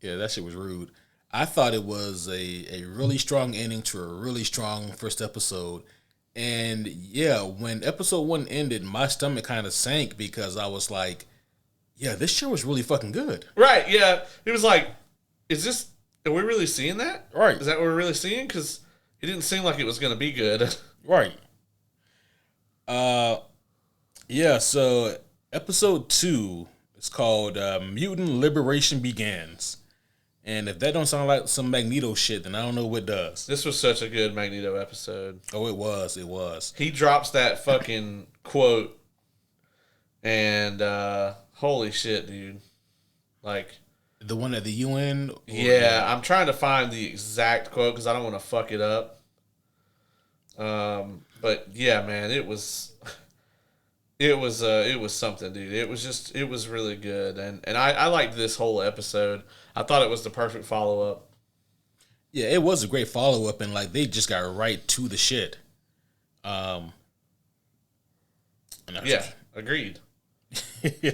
that shit was rude. I thought it was a really strong ending to a really strong first episode. And yeah, when episode 1 ended, my stomach kind of sank because I was like, yeah, this show was really fucking good. Right, yeah. It was like, are we really seeing that? Right. Is that what we're really seeing? Because it didn't seem like it was going to be good. Right. Yeah, so episode 2 is called Mutant Liberation Begins. And if that don't sound like some Magneto shit, then I don't know what does. This was such a good Magneto episode. Oh, it was. He drops that fucking quote, and holy shit, dude. Like... The one at the UN? Yeah, I'm trying to find the exact quote because I don't want to fuck it up. But yeah, man, it was something, dude. It was really good, and I liked this whole episode. I thought it was the perfect follow up. Yeah, it was a great follow up, and like they just got right to the shit. Agreed. Yeah.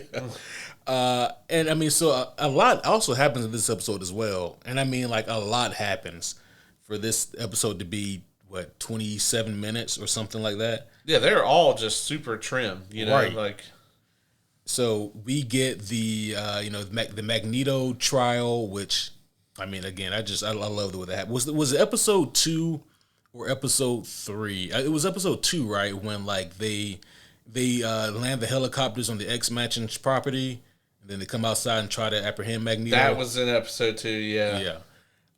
And I mean, so a lot also happens in this episode as well. And I mean, like, a lot happens for this episode to be, 27 minutes or something like that? Yeah, they're all just super trim, right. Like. So we get the, the Magneto trial, which, I mean, again, I love the way that happened. Was it episode 2 or episode 3? It was episode 2, right? When, like, they land the helicopters on the X-Mansion's property. Then they come outside and try to apprehend Magneto. That was in episode 2, yeah. Yeah.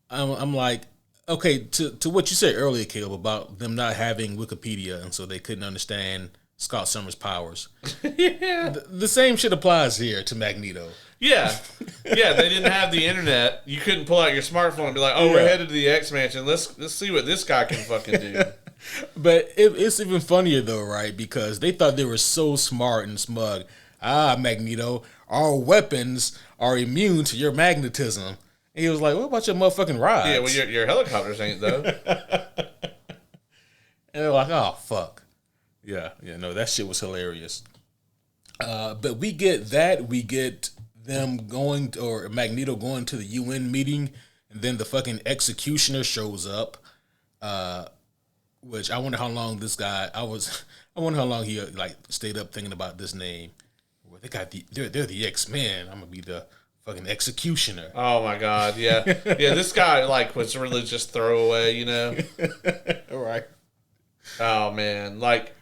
I'm like, okay, to what you said earlier, Caleb, about them not having Wikipedia, and so they couldn't understand Scott Summers' powers. Yeah. The same shit applies here to Magneto. Yeah. Yeah, they didn't have the internet. You couldn't pull out your smartphone and be like, we're headed to the X-Mansion. Let's see what this guy can fucking do. But it's even funnier, though, right? Because they thought they were so smart and smug. Magneto, our weapons are immune to your magnetism. And he was like, what about your motherfucking rides? Yeah, well, your helicopters ain't, though. And they're like, oh, fuck. Yeah, no, that shit was hilarious. But we get that. We get them or Magneto going to the UN meeting, and then the fucking executioner shows up. Which I wonder how long this guy, I wonder how long he like stayed up thinking about this name. Well, they're the X-Men. I'm gonna be the fucking executioner. Oh my god, yeah. Yeah, this guy like was really just throwaway, All right. Oh man, like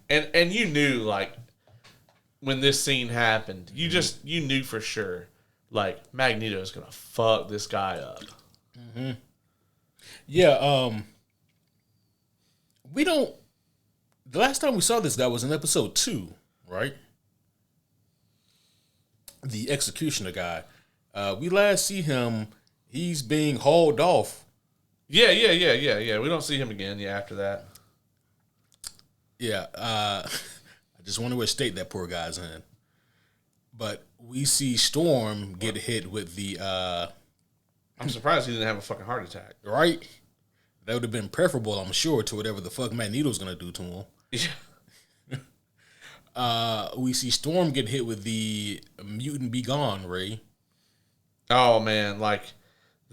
and you knew like when this scene happened, you knew for sure like Magneto's gonna fuck this guy up. Mm-hmm. Yeah, the last time we saw this guy was in episode 2, right? The executioner guy. We last see him, he's being hauled off. Yeah. We don't see him again, after that. Yeah, I just wonder what state that poor guy's in. But we see Storm get hit with the... I'm surprised he didn't have a fucking heart attack. Right? That would have been preferable, I'm sure, to whatever the fuck Magneto's going to do to him. Yeah. We see Storm get hit with the mutant be gone ray. Oh, man. Like,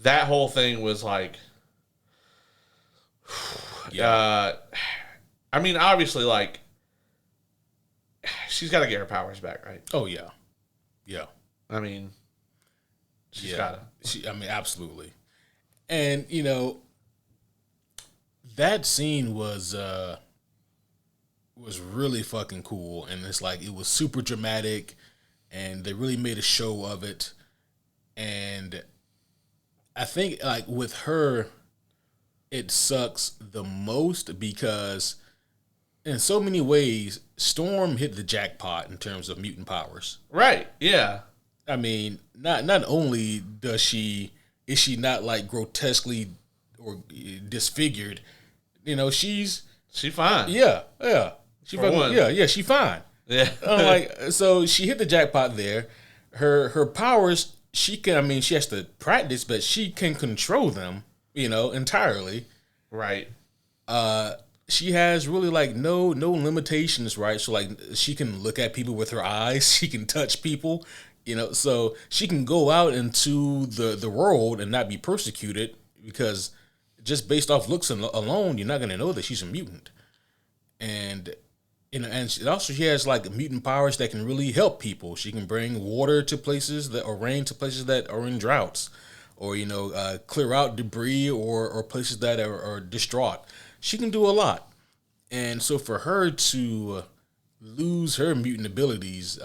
that whole thing was like... Yeah. I mean, obviously, like, she's got to get her powers back, right? Oh, yeah. Yeah. I mean, she's got to. I mean, absolutely. And, that scene was really fucking cool. And it's like, it was super dramatic, and they really made a show of it. And I think, like, with her, it sucks the most because in so many ways, Storm hit the jackpot in terms of mutant powers. Right, yeah. I mean, not only is she not like grotesquely or disfigured, she's fine. Yeah. She For one. she fine. Yeah. I'm like, so she hit the jackpot there. her powers, she can. I mean, she has to practice, but she can control them. Entirely. Right. She has really like no limitations, right? So like she can look at people with her eyes. She can touch people. So she can go out into the world and not be persecuted because just based off looks alone, you're not going to know that she's a mutant. And and she has like mutant powers that can really help people. She can bring water to places or rain to places that are in droughts, or clear out debris or places that are distraught. She can do a lot, and so for her to lose her mutant abilities,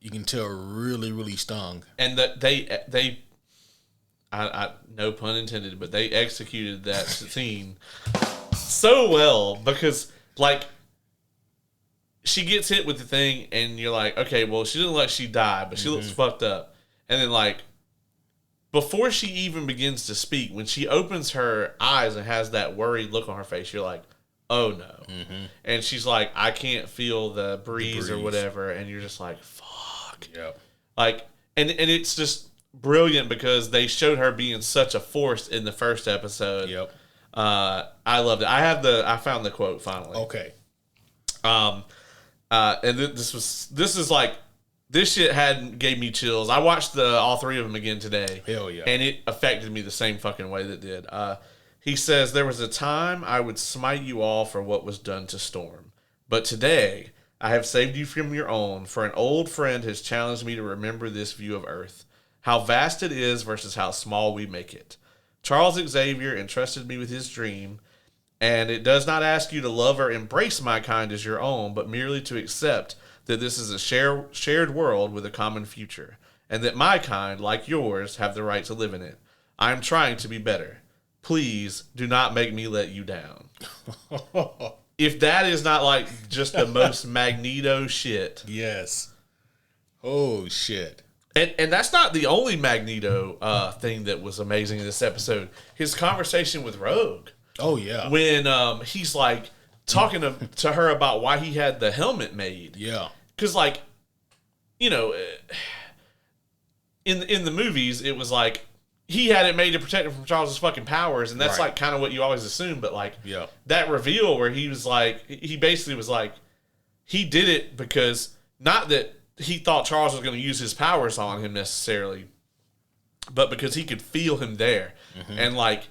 you can tell really, really stung. And that they I no pun intended, but they executed that scene so well because like she gets hit with the thing and you're like, okay, well she doesn't look like she died, but she looks fucked up. And then like before she even begins to speak, when she opens her eyes and has that worried look on her face, you're like, oh no. Mm-hmm. And she's like, I can't feel the breeze or whatever, and you're just like, fuck. Yep. Like and it's just brilliant because they showed her being such a force in the first episode. Yep. I loved it. I found the quote finally. Okay. And this shit gave me chills. I watched all three of them again today. Hell yeah. And it affected me the same fucking way that did. He says, there was a time I would smite you all for what was done to Storm. But today, I have saved you from your own, for an old friend has challenged me to remember this view of Earth. How vast it is versus how small we make it. Charles Xavier entrusted me with his dream, and it does not ask you to love or embrace my kind as your own, but merely to accept that this is a shared world with a common future, and that my kind, like yours, have the right to live in it. I am trying to be better. Please do not make me let you down. If that is not like just the most Magneto shit. Yes. Oh shit. And that's not the only Magneto thing that was amazing in this episode. His conversation with Rogue. Oh yeah. When he's like talking to her about why he had the helmet made. Yeah. Because like, in the movies, it was like he had it made to protect him from Charles's fucking powers, and that's like kind of what you always assume. But like, that reveal where he was like, he basically was like, he did it because not that he thought Charles was going to use his powers on him necessarily, but because he could feel him there, and like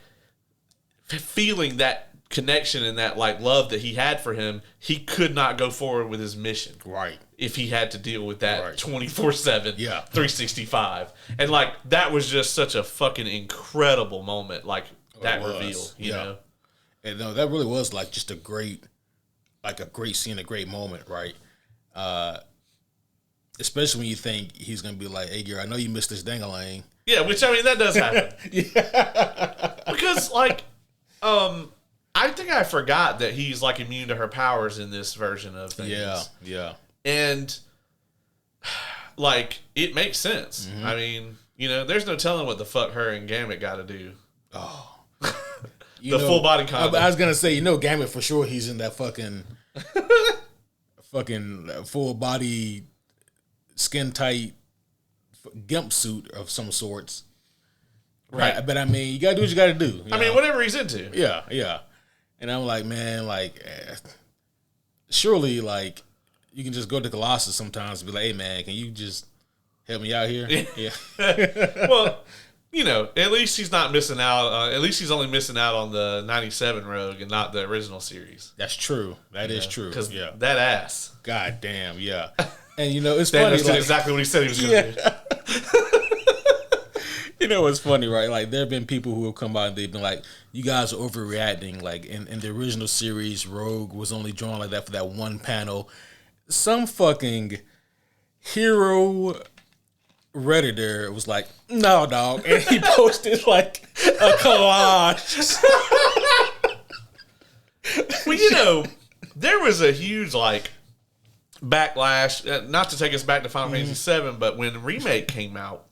feeling that connection and that like love that he had for him, he could not go forward with his mission. Right. If he had to deal with that 24/7, 365. And like that was just such a fucking incredible moment, like that reveal, you know. And no, that really was like just a great scene, a great moment, right? Especially when you think he's gonna be like, "Hey, girl, I know you missed this dang-a-lang." Yeah, which I mean that does happen. Because like, I think I forgot that he's like immune to her powers in this version of things. Yeah. And like it makes sense. I mean, there's no telling what the fuck her and Gambit got to do. Oh, full body combat. I was gonna say, Gambit for sure. He's in that fucking full body, skin tight gimp suit of some sorts. Right. But I mean, you gotta do what you gotta do. I mean, whatever he's into. Yeah. And I'm like, man, like, surely, like, you can just go to Colossus sometimes and be like, hey, man, can you just help me out here? Yeah. Well, at least he's not missing out. At least he's only missing out on the 97 Rogue and not the original series. That's true. That is true. Because that ass. God damn, yeah. And, it's funny. Thanos did exactly what he said he was going to do. It's funny, right? Like, there have been people who have come out and they've been like, you guys are overreacting. Like, in the original series, Rogue was only drawn like that for that one panel. Some fucking hero Redditor was like, no, dog. And he posted, like, a collage. Well, there was a huge, like, backlash. Not to take us back to Final Fantasy VII, but when Remake came out,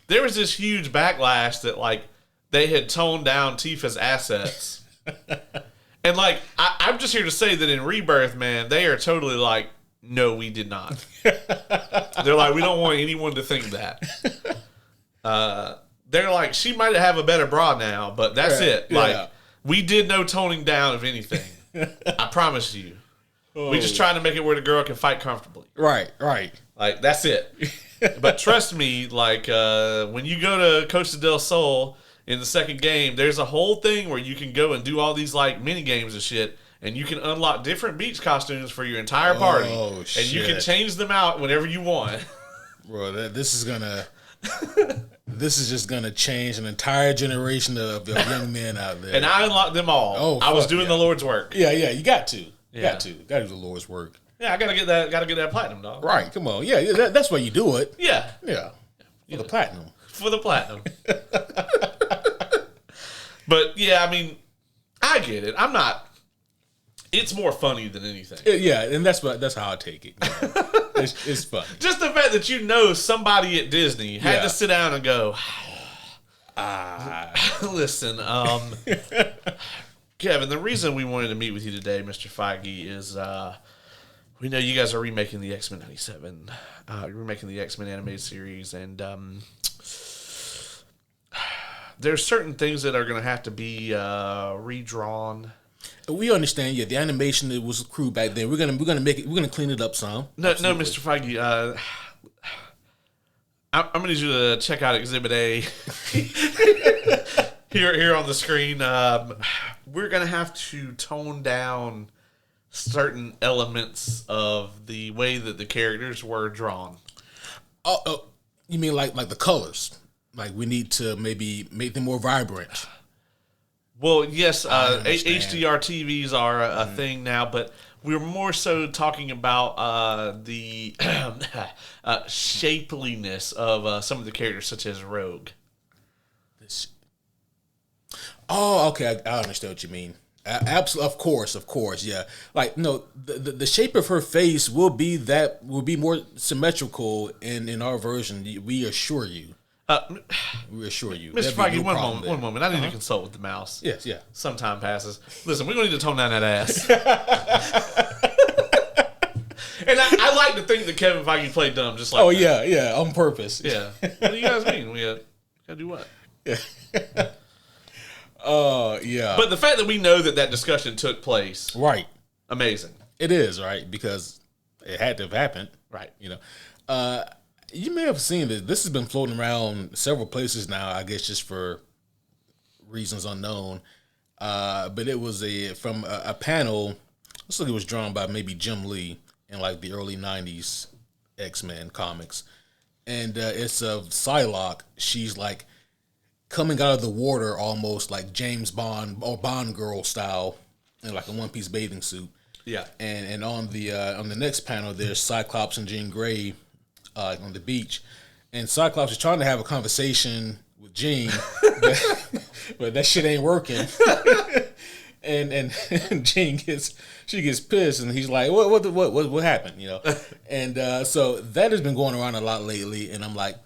there was this huge backlash that, like, they had toned down Tifa's assets. And, like, I'm just here to say that in Rebirth, man, they are totally, like, no, we did not. They're like, we don't want anyone to think that. They're like, she might have a better bra now, but that's it. Like, we did no toning down of anything. I promise you. We just trying to make it where the girl can fight comfortably. Right. Like, that's it. But trust me, like, when you go to Costa del Sol in the second game, there's a whole thing where you can go and do all these, like, mini games and shit, and you can unlock different beach costumes for your entire party. Oh, shit. And you can change them out whenever you want. Bro, this is just gonna change an entire generation of young men out there. And I unlocked them all. Oh, I was doing the Lord's work. Yeah, you got to. Got to do the Lord's work. Yeah, I gotta get that platinum, dog. Right, come on. Yeah, that's why you do it. Yeah. For the platinum. For the platinum. But yeah, I mean, I get it. I'm not. It's more funny than anything. Yeah, and that's how I take it. It's funny. Just the fact that somebody at Disney had to sit down and go, listen, Kevin, the reason we wanted to meet with you today, Mr. Feige, is we know you guys are remaking the X-Men 97, remaking the X-Men animated series, and there's certain things that are going to have to be redrawn. We understand, the animation that was crude back then. We're gonna clean it up some. No, Mr. Feige. I'm gonna need you to check out Exhibit A here on the screen. We're gonna have to tone down certain elements of the way that the characters were drawn. Oh, you mean like the colors? Like we need to maybe make them more vibrant. Well, yes, HDR TVs are a thing now, but we're more so talking about the shapeliness of some of the characters, such as Rogue. Oh, okay, I understand what you mean. Absolutely, of course, yeah. Like, no, the shape of her face will be more symmetrical in our version. We assure you. Mr. Feige, one moment. I need to consult with the mouse. Yes, yeah. Some time passes. Listen, we're going to need to tone down that ass. And I like to think that Kevin Feige played dumb just like that. Yeah, on purpose. Yeah. What do you guys mean? We got to do what? Yeah. Yeah. But the fact that we know that discussion took place. Right. Amazing. It is, right? Because it had to have happened. Right. You may have seen that this has been floating around several places now, I guess just for reasons unknown. But it was from a panel, looks like it was drawn by maybe Jim Lee in like the early 90s X-Men comics. And it's of Psylocke. She's like coming out of the water almost like James Bond or Bond girl style in like a one-piece bathing suit. Yeah. And on the next panel, there's Cyclops and Jean Grey on the beach, and Cyclops is trying to have a conversation with Jean, but that shit ain't working. and Jean gets pissed, and he's like, what happened, And so that has been going around a lot lately, and I'm like,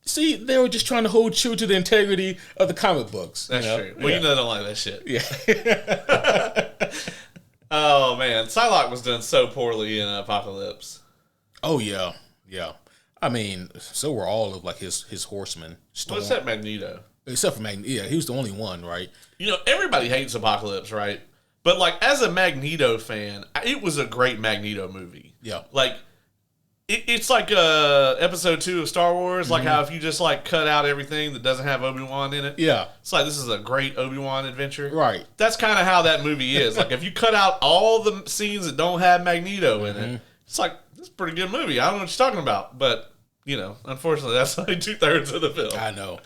see, they were just trying to hold true to the integrity of the comic books. That's true. Well, I don't like that shit. Yeah. Oh man, Psylocke was done so poorly in Apocalypse. Oh yeah. I mean, so were all of like his horsemen. Well, except Magneto. Except for Magneto, yeah, he was the only one, right? Everybody hates Apocalypse, right? But like, as a Magneto fan, it was a great Magneto movie. Yeah, like it's like episode 2 of Star Wars. Like how if you just like cut out everything that doesn't have Obi-Wan in it, yeah, it's like this is a great Obi-Wan adventure, right? That's kind of how that movie is. Like if you cut out all the scenes that don't have Magneto in it, it's like, this is a pretty good movie. I don't know what you're talking about, but unfortunately, that's like 2/3 of the film. I know.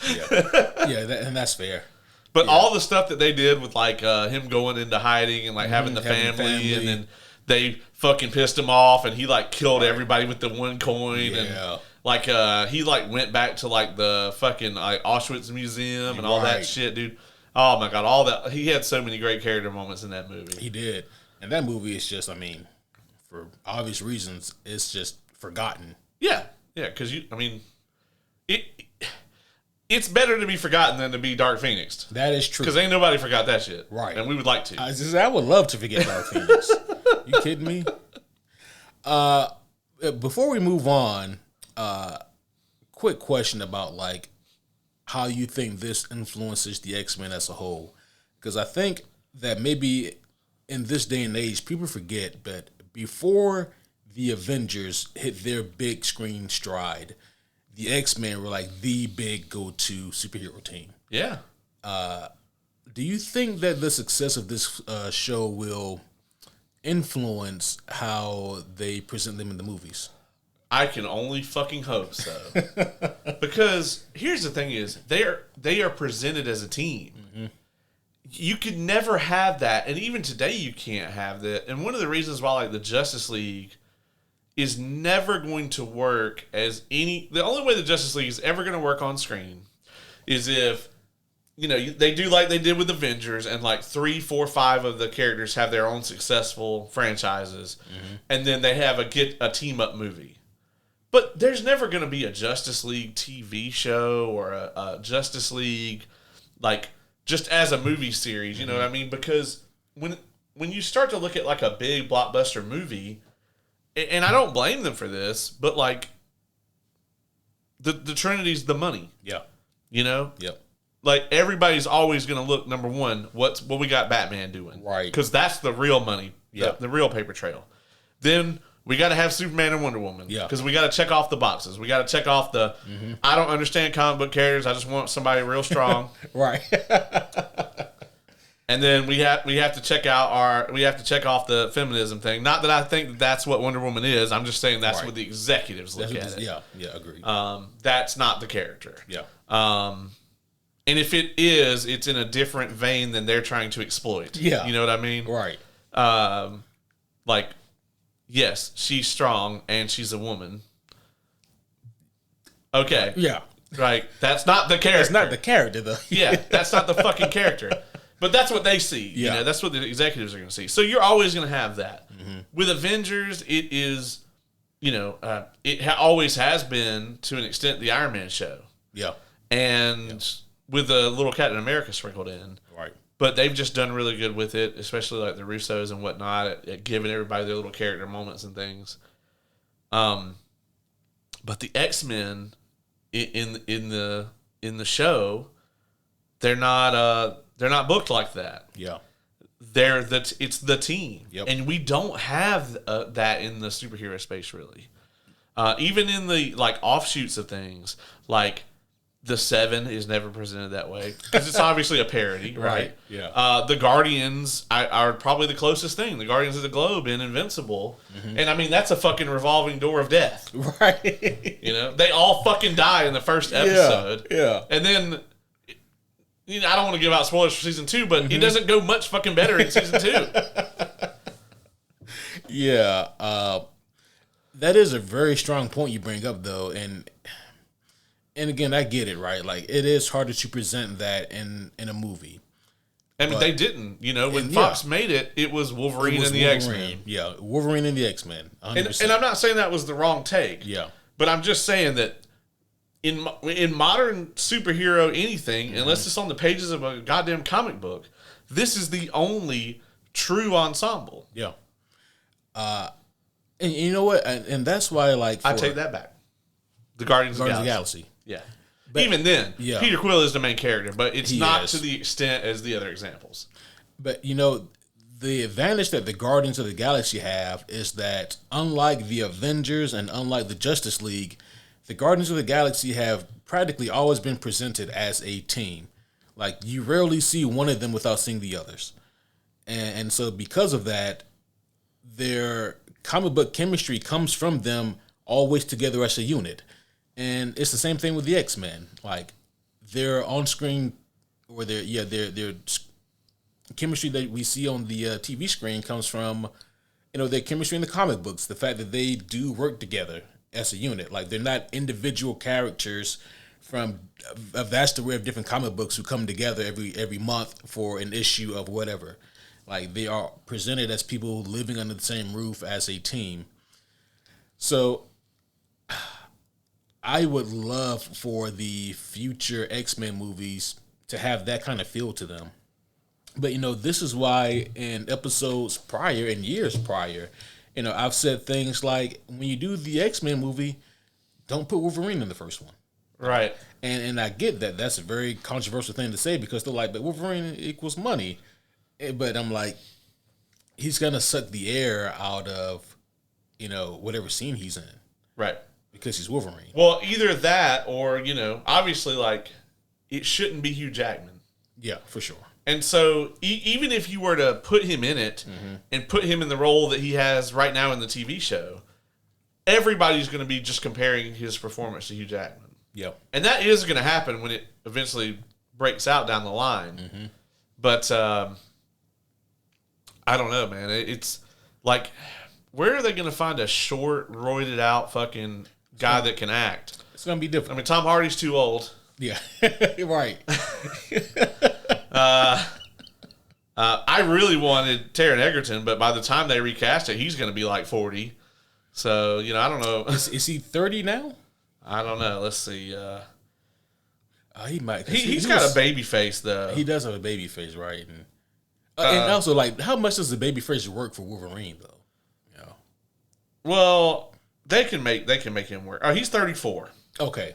Yeah, and that's fair. But all the stuff that they did with like him going into hiding and like having the family, and then they fucking pissed him off, and he like killed everybody with the one coin, and like he like went back to like the fucking like Auschwitz museum and all that shit, dude. Oh my god, all that. He had so many great character moments in that movie. He did, and that movie is just, I mean, for obvious reasons, it's just forgotten. Yeah, because it's better to be forgotten than to be Dark Phoenix. That is true. Because ain't nobody forgot that shit. Right. And we would like to. I would love to forget Dark Phoenix. You kidding me? Before we move on, quick question about like how you think this influences the X-Men as a whole, because I think that maybe in this day and age people forget, but before the Avengers hit their big screen stride, the X-Men were like the big go-to superhero team. Yeah. Do you think that the success of this show will influence how they present them in the movies? I can only fucking hope so. Because here's the thing is, they are presented as a team. Mm-hmm. You could never have that, and even today you can't have that. And one of the reasons why like the Justice League is never going to work the only way the Justice League is ever going to work on screen is if they do like they did with Avengers, and like 3, 4, 5 of the characters have their own successful franchises, and then they have a team up movie. But there's never going to be a Justice League TV show or a Justice League like just as a movie series. You know what I mean? Because when you start to look at like a big blockbuster movie, and I don't blame them for this, but like the Trinity's the money. Yeah. Yep. Like, everybody's always going to look, number one, what we got Batman doing. Right. Because that's the real money, the real paper trail. Then we got to have Superman and Wonder Woman. Yeah. Because we got to check off the boxes. We got to check off the, I don't understand comic book characters. I just want somebody real strong. Right. And then we have to check off the feminism thing. Not that I think that's what Wonder Woman is. I'm just saying that's what the executives look at it. Yeah, agreed. That's not the character. Yeah. And if it is, it's in a different vein than they're trying to exploit. Yeah. You know what I mean? Right. Like, yes, she's strong and she's a woman. Okay. Yeah. Right. That's not the character. It's not the character, though. Yeah, that's not the fucking character. But that's what they see. Yeah. That's what the executives are going to see. So you're always going to have that. Mm-hmm. With Avengers, it is, always has been, to an extent, the Iron Man show. Yeah. And with a little Captain America sprinkled in. Right. But they've just done really good with it, especially like the Russos and whatnot, at giving everybody their little character moments and things. But the X-Men in the show, they're not booked like that. Yeah. It's the team. Yep. And we don't have that in the superhero space really. Even in the like offshoots of things, like the Seven is never presented that way because it's obviously a parody, right? Yeah. The Guardians are probably the closest thing. The Guardians of the Globe in Invincible, and I mean that's a fucking revolving door of death, right? They all fucking die in the first episode, Yeah. And then I don't want to give out spoilers for season 2, but it doesn't go much fucking better in season 2. Yeah. That is a very strong point you bring up, though, and again, I get it, right? Like, it is harder to present that in a movie. I mean, they didn't. When Fox made it, it was Wolverine and the X-Men. Yeah, Wolverine and the X-Men. And I'm not saying that was the wrong take. Yeah. But I'm just saying that in modern superhero anything, unless it's on the pages of a goddamn comic book, this is the only true ensemble. Yeah. And you know what? And that's why, like, I take that back. The Guardians of the Galaxy. Yeah. But even then, Peter Quill is the main character, but it's not to the extent as the other examples. But, the advantage that the Guardians of the Galaxy have is that, unlike the Avengers and unlike the Justice League, the Guardians of the Galaxy have practically always been presented as a team. Like, you rarely see one of them without seeing the others. And so because of that, their comic book chemistry comes from them always together as a unit. And it's the same thing with the X-Men. Like, their on-screen, or their chemistry that we see on the TV screen comes from, their chemistry in the comic books. The fact that they do work together as a unit. Like, they're not individual characters from a vast array of different comic books who come together every month for an issue of whatever. Like, they are presented as people living under the same roof as a team. So I would love for the future X-Men movies to have that kind of feel to them. But, this is why in episodes prior and years prior, I've said things like, when you do the X-Men movie, don't put Wolverine in the first one. Right. And I get that. That's a very controversial thing to say, because they're like, but Wolverine equals money. But I'm like, he's going to suck the air out of, whatever scene he's in. Right. Because he's Wolverine. Well, either that or, obviously, like, it shouldn't be Hugh Jackman. Yeah, for sure. And so, even if you were to put him in it and put him in the role that he has right now in the TV show, everybody's going to be just comparing his performance to Hugh Jackman. Yep. And that is going to happen when it eventually breaks out down the line. Mm-hmm. But I don't know, man. It's like, where are they going to find a short, roided out fucking guy that can act? It's going to be different. I mean, Tom Hardy's too old. Yeah, right. I really wanted Taron Egerton, but by the time they recast it, he's going to be like 40. So, I don't know. Is he 30 now? I don't know. Let's see. He might. He's got a baby face, though. He does have a baby face, right? And also, like, how much does the baby face work for Wolverine, though? Well, they can make him work. Oh, he's 34. Okay.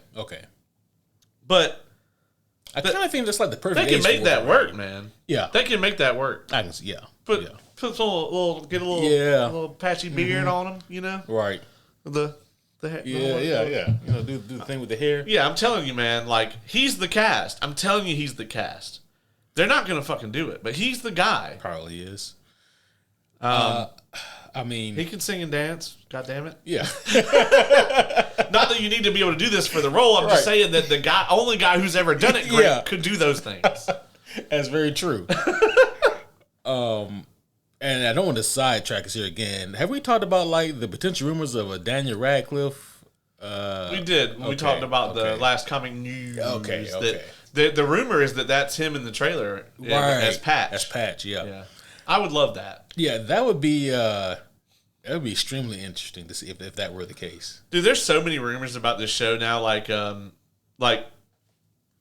But I kind of think that's like the perfect. They can make that work, man. Yeah, they can make that work. I can see. Yeah, put some get a little patchy beard on him. Right. The yeah. Do the thing with the hair. Yeah, I'm telling you, man. Like, he's the cast. I'm telling you, he's the cast. They're not gonna fucking do it, but he's the guy. Probably is. I mean, he can sing and dance. God damn it. Yeah. Not that you need to be able to do this for the role. I'm just saying that the only guy who's ever done it great could do those things. That's very true. And I don't want to sidetrack us here again. Have we talked about like the potential rumors of a Daniel Radcliffe? We did. We talked about the last coming news. Okay. The rumor is that that's him in the trailer as Patch. As Patch, yeah. I would love that. Yeah, that would be extremely interesting to see if that were the case. Dude, there's so many rumors about this show now. Like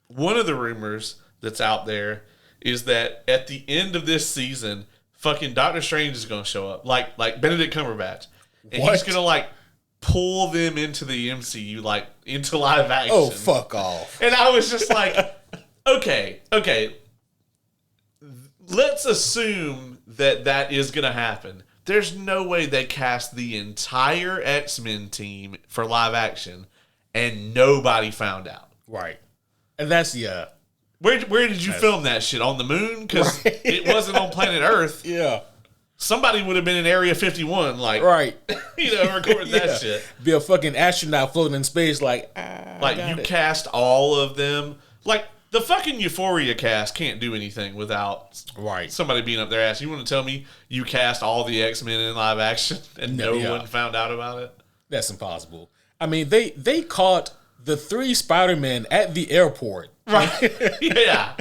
one of the rumors that's out there is that at the end of this season, fucking Doctor Strange is going to show up, like Benedict Cumberbatch, and he's going to like pull them into the MCU, like into live action. Oh, fuck off! And I was just like, okay. Let's assume that is going to happen. There's no way they cast the entire X-Men team for live action and nobody found out. Right. And that's, Where did you film that shit? On the moon? Because it wasn't on planet Earth. Yeah. Somebody would have been in Area 51, like, right. Recording that shit. Be a fucking astronaut floating in space, like, cast all of them. Like, the fucking Euphoria cast can't do anything without somebody being up their ass. You want to tell me you cast all the X-Men in live action and no one found out about it? That's impossible. I mean, they caught the 3 Spider-Men at the airport. Right. Yeah.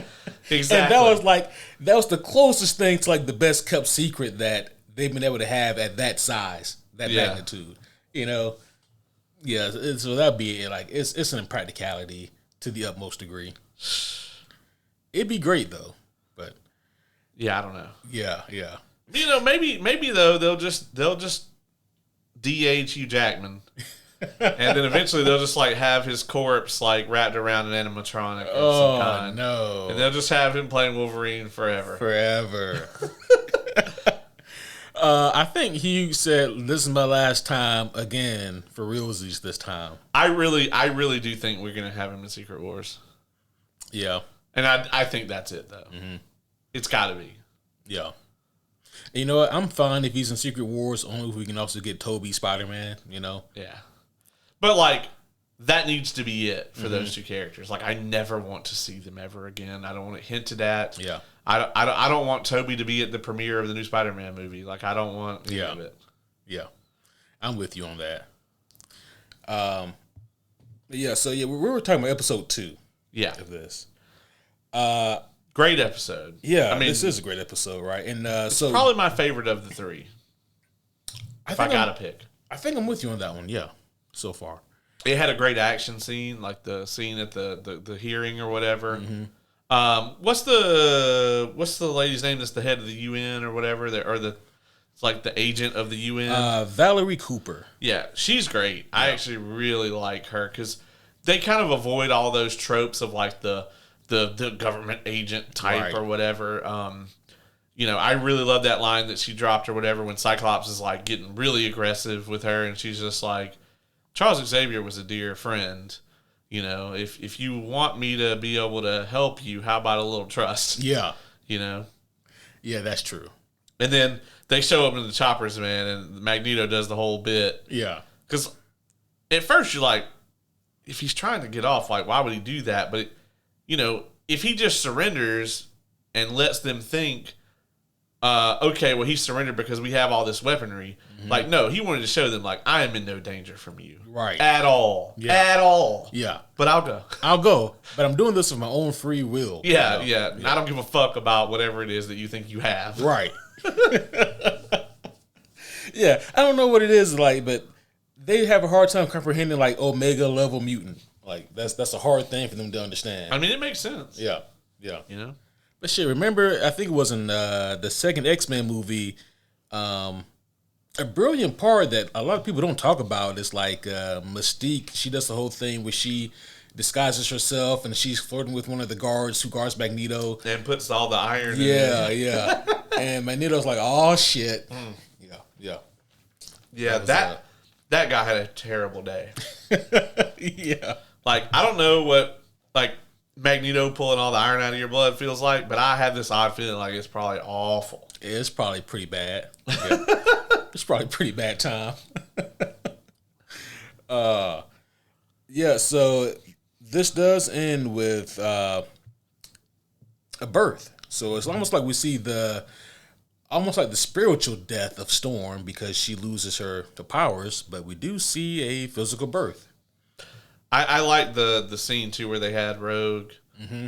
Exactly. And that was the closest thing to like the best kept secret that they've been able to have at that size, that magnitude. Yeah, so that'd be it. Like, it's an impracticality to the utmost degree. It'd be great though, but I don't know. Yeah. Maybe though they'll just DH Hugh Jackman, and then eventually they'll just like have his corpse like wrapped around an animatronic of some kind. No, and they'll just have him playing Wolverine forever. I think Hugh said, "This is my last time again for realsies this time." I really do think we're gonna have him in Secret Wars. Yeah. And I think that's it, though. Mm-hmm. It's got to be. Yeah. And you know what? I'm fine if he's in Secret Wars, only if we can also get Toby Spider-Man, Yeah. But, like, that needs to be it for those two characters. Like, I never want to see them ever again. I don't want it hinted at. Yeah. I don't want Toby to be at the premiere of the new Spider-Man movie. Like, I don't want any of it. Yeah. I'm with you on that. We were talking about episode 2. Yeah. Of this. Great episode. Yeah, I mean, this is a great episode, right? And so probably my favorite of the 3. If I gotta pick. I think I'm with you on that one, yeah, so far. It had a great action scene, like the scene at the hearing or whatever. Mm-hmm. What's the lady's name that's the head of the UN or whatever, or the It's like the agent of the UN. Valerie Cooper. Yeah, she's great. Yeah. I actually really like her because they kind of avoid all those tropes of like the government agent type or whatever. I really love that line that she dropped or whatever when Cyclops is like getting really aggressive with her, and she's just like, Charles Xavier was a dear friend. If you want me to be able to help you, how about a little trust? Yeah. Yeah, that's true. And then they show up in the choppers, man, and Magneto does the whole bit. Yeah. Because at first you're like, if he's trying to get off, like, why would he do that? But, if he just surrenders and lets them think, okay, well, he surrendered because we have all this weaponry. Mm-hmm. Like, no, he wanted to show them, like, I am in no danger from you. Right. At all. Yeah. At all. Yeah. But I'll go. But I'm doing this of my own free will. Yeah. I don't give a fuck about whatever it is that you think you have. Right. Yeah. I don't know what it is like, but they have a hard time comprehending, like, Omega level mutant. Like, that's a hard thing for them to understand. I mean, it makes sense. Yeah. But shit, remember, I think it was in the second X-Men movie, a brilliant part that a lot of people don't talk about is like Mystique. She does the whole thing where she disguises herself and she's flirting with one of the guards who guards Magneto. And puts all the iron in there. Yeah. And Magneto's like, oh, shit. Yeah, that guy had a terrible day. Yeah. Like, I don't know what, like, Magneto pulling all the iron out of your blood feels like, but I have this odd feeling like it's probably awful. It's probably pretty bad. Yeah. It's probably pretty bad time. So this does end with a birth. So it's almost like we see almost like the spiritual death of Storm because she loses her powers, but we do see a physical birth. I like the scene too where they had Rogue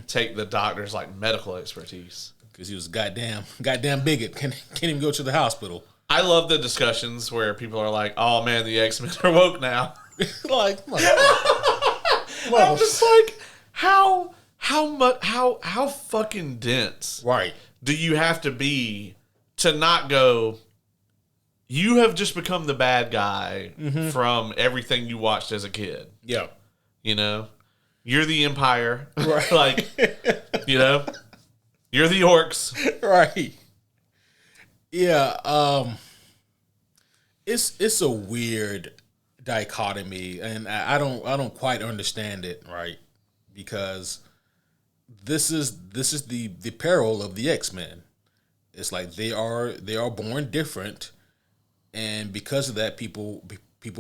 take the doctor's like medical expertise because he was goddamn bigot. Can't even go to the hospital. I love the discussions where people are like, "Oh man, the X-Men are woke now." Like, I'm just like, how fucking dense, right? Do you have to be to not go? You have just become the bad guy from everything you watched as a kid. Yeah. You're the Empire. Right. Like, you're the Orcs. Right. Yeah. It's a weird dichotomy, and I don't quite understand it, right? Because this is the peril of the X-Men. It's like they are born different, and because of that, people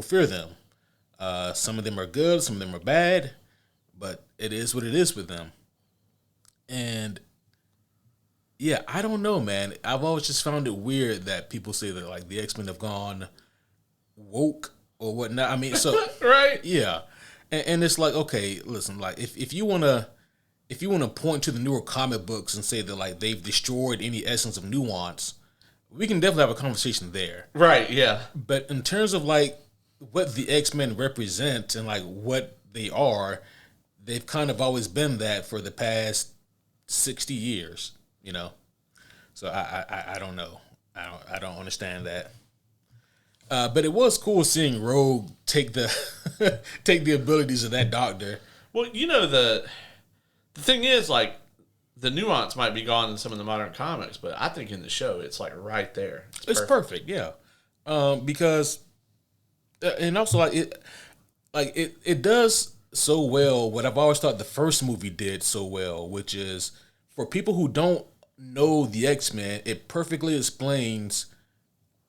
fear them. Some of them are good, some of them are bad, but it is what it is with them. And yeah, I don't know, man. I've always just found it weird that people say that like the X-Men have gone woke or whatnot. I mean, so right, yeah, and it's like, okay, listen, like if you wanna point to the newer comic books and say that like they've destroyed any essence of nuance, we can definitely have a conversation there. Right. Yeah. But in terms of like what the X-Men represent and like what they are, they've kind of always been that for the past 60 years, So I don't know. I don't understand that. But it was cool seeing Rogue take the abilities of that doctor. Well, the thing is, like, the nuance might be gone in some of the modern comics, but I think in the show it's like right there. It's perfect, yeah. Because and also it does so well what I've always thought the first movie did so well, which is for people who don't know the X-Men, it perfectly explains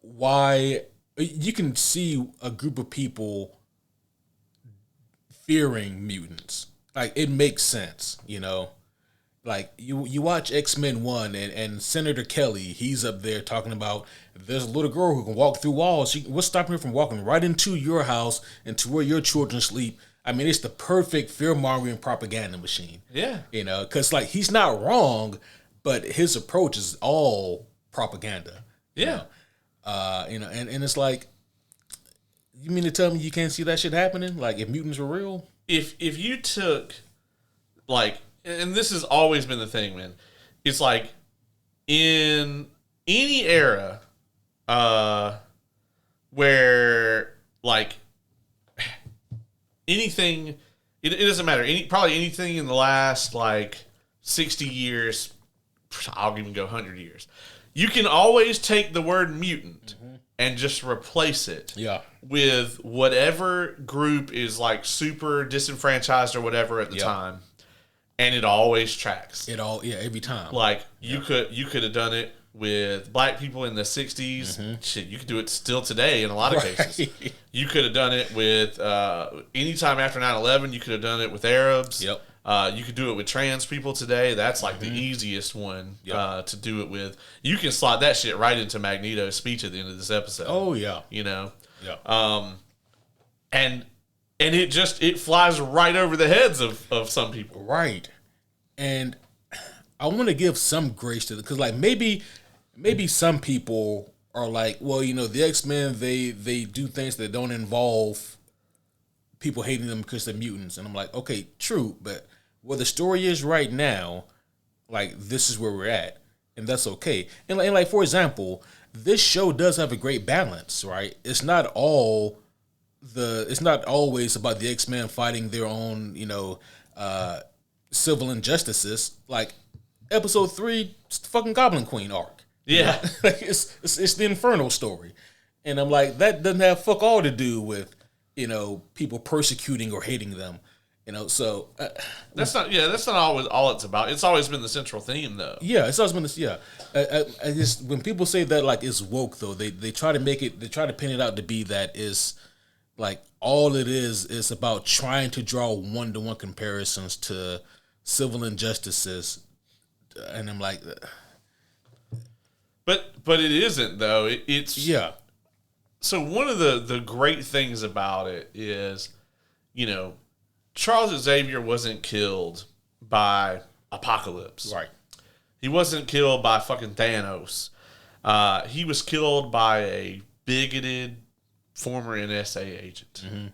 why you can see a group of people fearing mutants. Like, it makes sense, Like, you watch X-Men 1 and Senator Kelly, he's up there talking about there's a little girl who can walk through walls. What's stopping her from walking right into your house and to where your children sleep? I mean, it's the perfect fear-mongering propaganda machine. Yeah. Because, like, he's not wrong, but his approach is all propaganda. Yeah. And it's like, you mean to tell me you can't see that shit happening? Like, if mutants were real? If you took, like, and this has always been the thing, man. It's like in any era where like anything, it doesn't matter. Probably anything in the last like 60 years, I'll even go 100 years. You can always take the word mutant and just replace it with whatever group is like super disenfranchised or whatever at the time. And it always tracks. Every time. Like you could have done it with black people in the 60s. Shit, you could do it still today in a lot of cases. You could have done it with anytime after 9/11. You could have done it with Arabs. Yep. You could do it with trans people today. That's like the easiest one to do it with. You can slot that shit right into Magneto's speech at the end of this episode. Oh yeah. You know. Yeah. And it flies right over the heads of some people. Right. And I want to give some grace to it because like maybe some people are like, well, you know, the X-Men they do things that don't involve people hating them because they're mutants, and I'm like, okay, true, but where the story is right now, like this is where we're at, and that's okay. And like for example, this show does have a great balance, right? It's not always about the X-Men fighting their own, you know, civil injustices. Like episode 3, it's the fucking Goblin Queen arc. Yeah, like it's the Inferno story, and I'm like, that doesn't have fuck all to do with, you know, people persecuting or hating them, you know. So that's not always all it's about. It's always been the central theme, though. Yeah, it's always been this. Yeah, I just when people say that like it's woke, though, they try to make it, they try to pin it out to be that is like all it is about trying to draw 1-to-1 comparisons to civil injustices, and I'm like. But it isn't, though. It's So one of the great things about it is, you know, Charles Xavier wasn't killed by Apocalypse. Right. He wasn't killed by fucking Thanos. He was killed by a bigoted former NSA agent. Mm-hmm.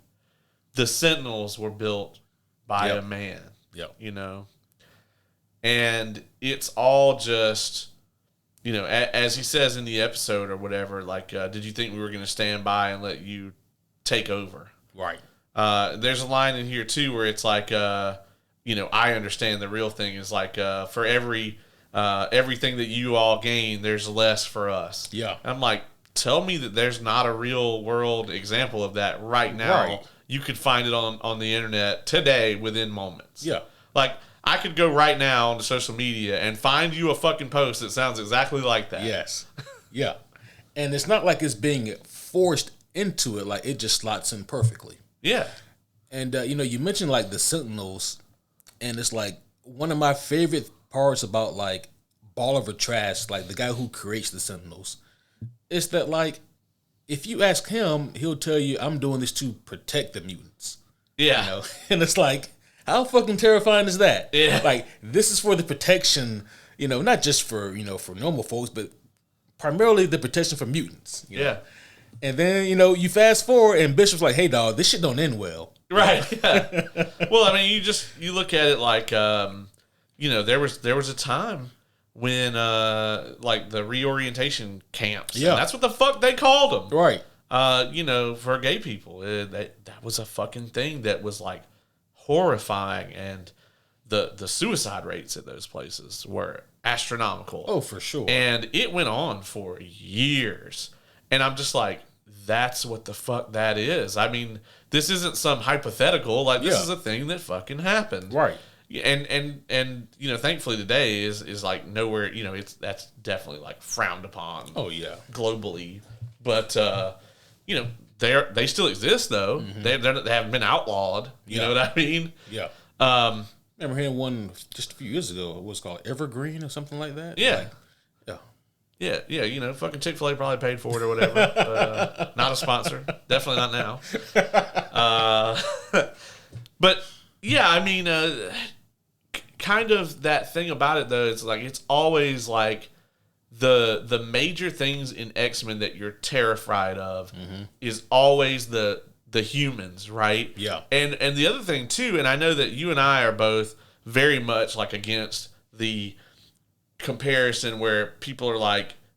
The Sentinels were built by a man. Yep. You know? And it's all just... You know, as he says in the episode or whatever, like, did you think we were going to stand by and let you take over? Right. There's a line in here, too, where it's like, you know, I understand the real thing is like, for everything that you all gain, there's less for us. Yeah. I'm like, tell me that there's not a real world example of that right now. Right. You could find it on the internet today within moments. Yeah. Like, I could go right now onto social media and find you a fucking post that sounds exactly like that. Yes. Yeah. And it's not like it's being forced into it. Like, it just slots in perfectly. Yeah. And, you know, you mentioned, like, the Sentinels. And it's, like, one of my favorite parts about, like, Bolivar Trask, like, the guy who creates the Sentinels, is that, like, if you ask him, he'll tell you, I'm doing this to protect the mutants. Yeah. You know? And it's like... How fucking terrifying is that? Yeah. Like, this is for the protection, you know, not just for, you know, for normal folks, but primarily the protection for mutants. You know? Yeah. And then, you know, you fast forward and Bishop's like, hey, dog, this shit don't end well. Right. Yeah. Well, I mean, you look at it like, you know, there was a time when, like, the reorientation camps. Yeah. That's what the fuck they called them. Right. You know, for gay people. That was a fucking thing that was, like, horrifying, and the suicide rates at those places were astronomical. Oh, for sure. And it went on for years. And I'm just like, that's what the fuck that is. I mean, this isn't some hypothetical. Like, this is a thing that fucking happened. Right. And you know, thankfully today is like nowhere, you know, that's definitely like frowned upon. Oh, yeah. Globally. But, you know, they still exist, though. Mm-hmm. They haven't been outlawed. You know what I mean? Yeah. Remember hearing one just a few years ago. It was called Evergreen or something like that. Yeah. Like, yeah. You know, fucking Chick-fil-A probably paid for it or whatever. But, not a sponsor. Definitely not now. But yeah, I mean, kind of that thing about it though. It's like it's always like. The major things in X-Men that you're terrified of is always the humans, right? Yeah. And the other thing too, and I know that you and I are both very much like against the comparison where people are like,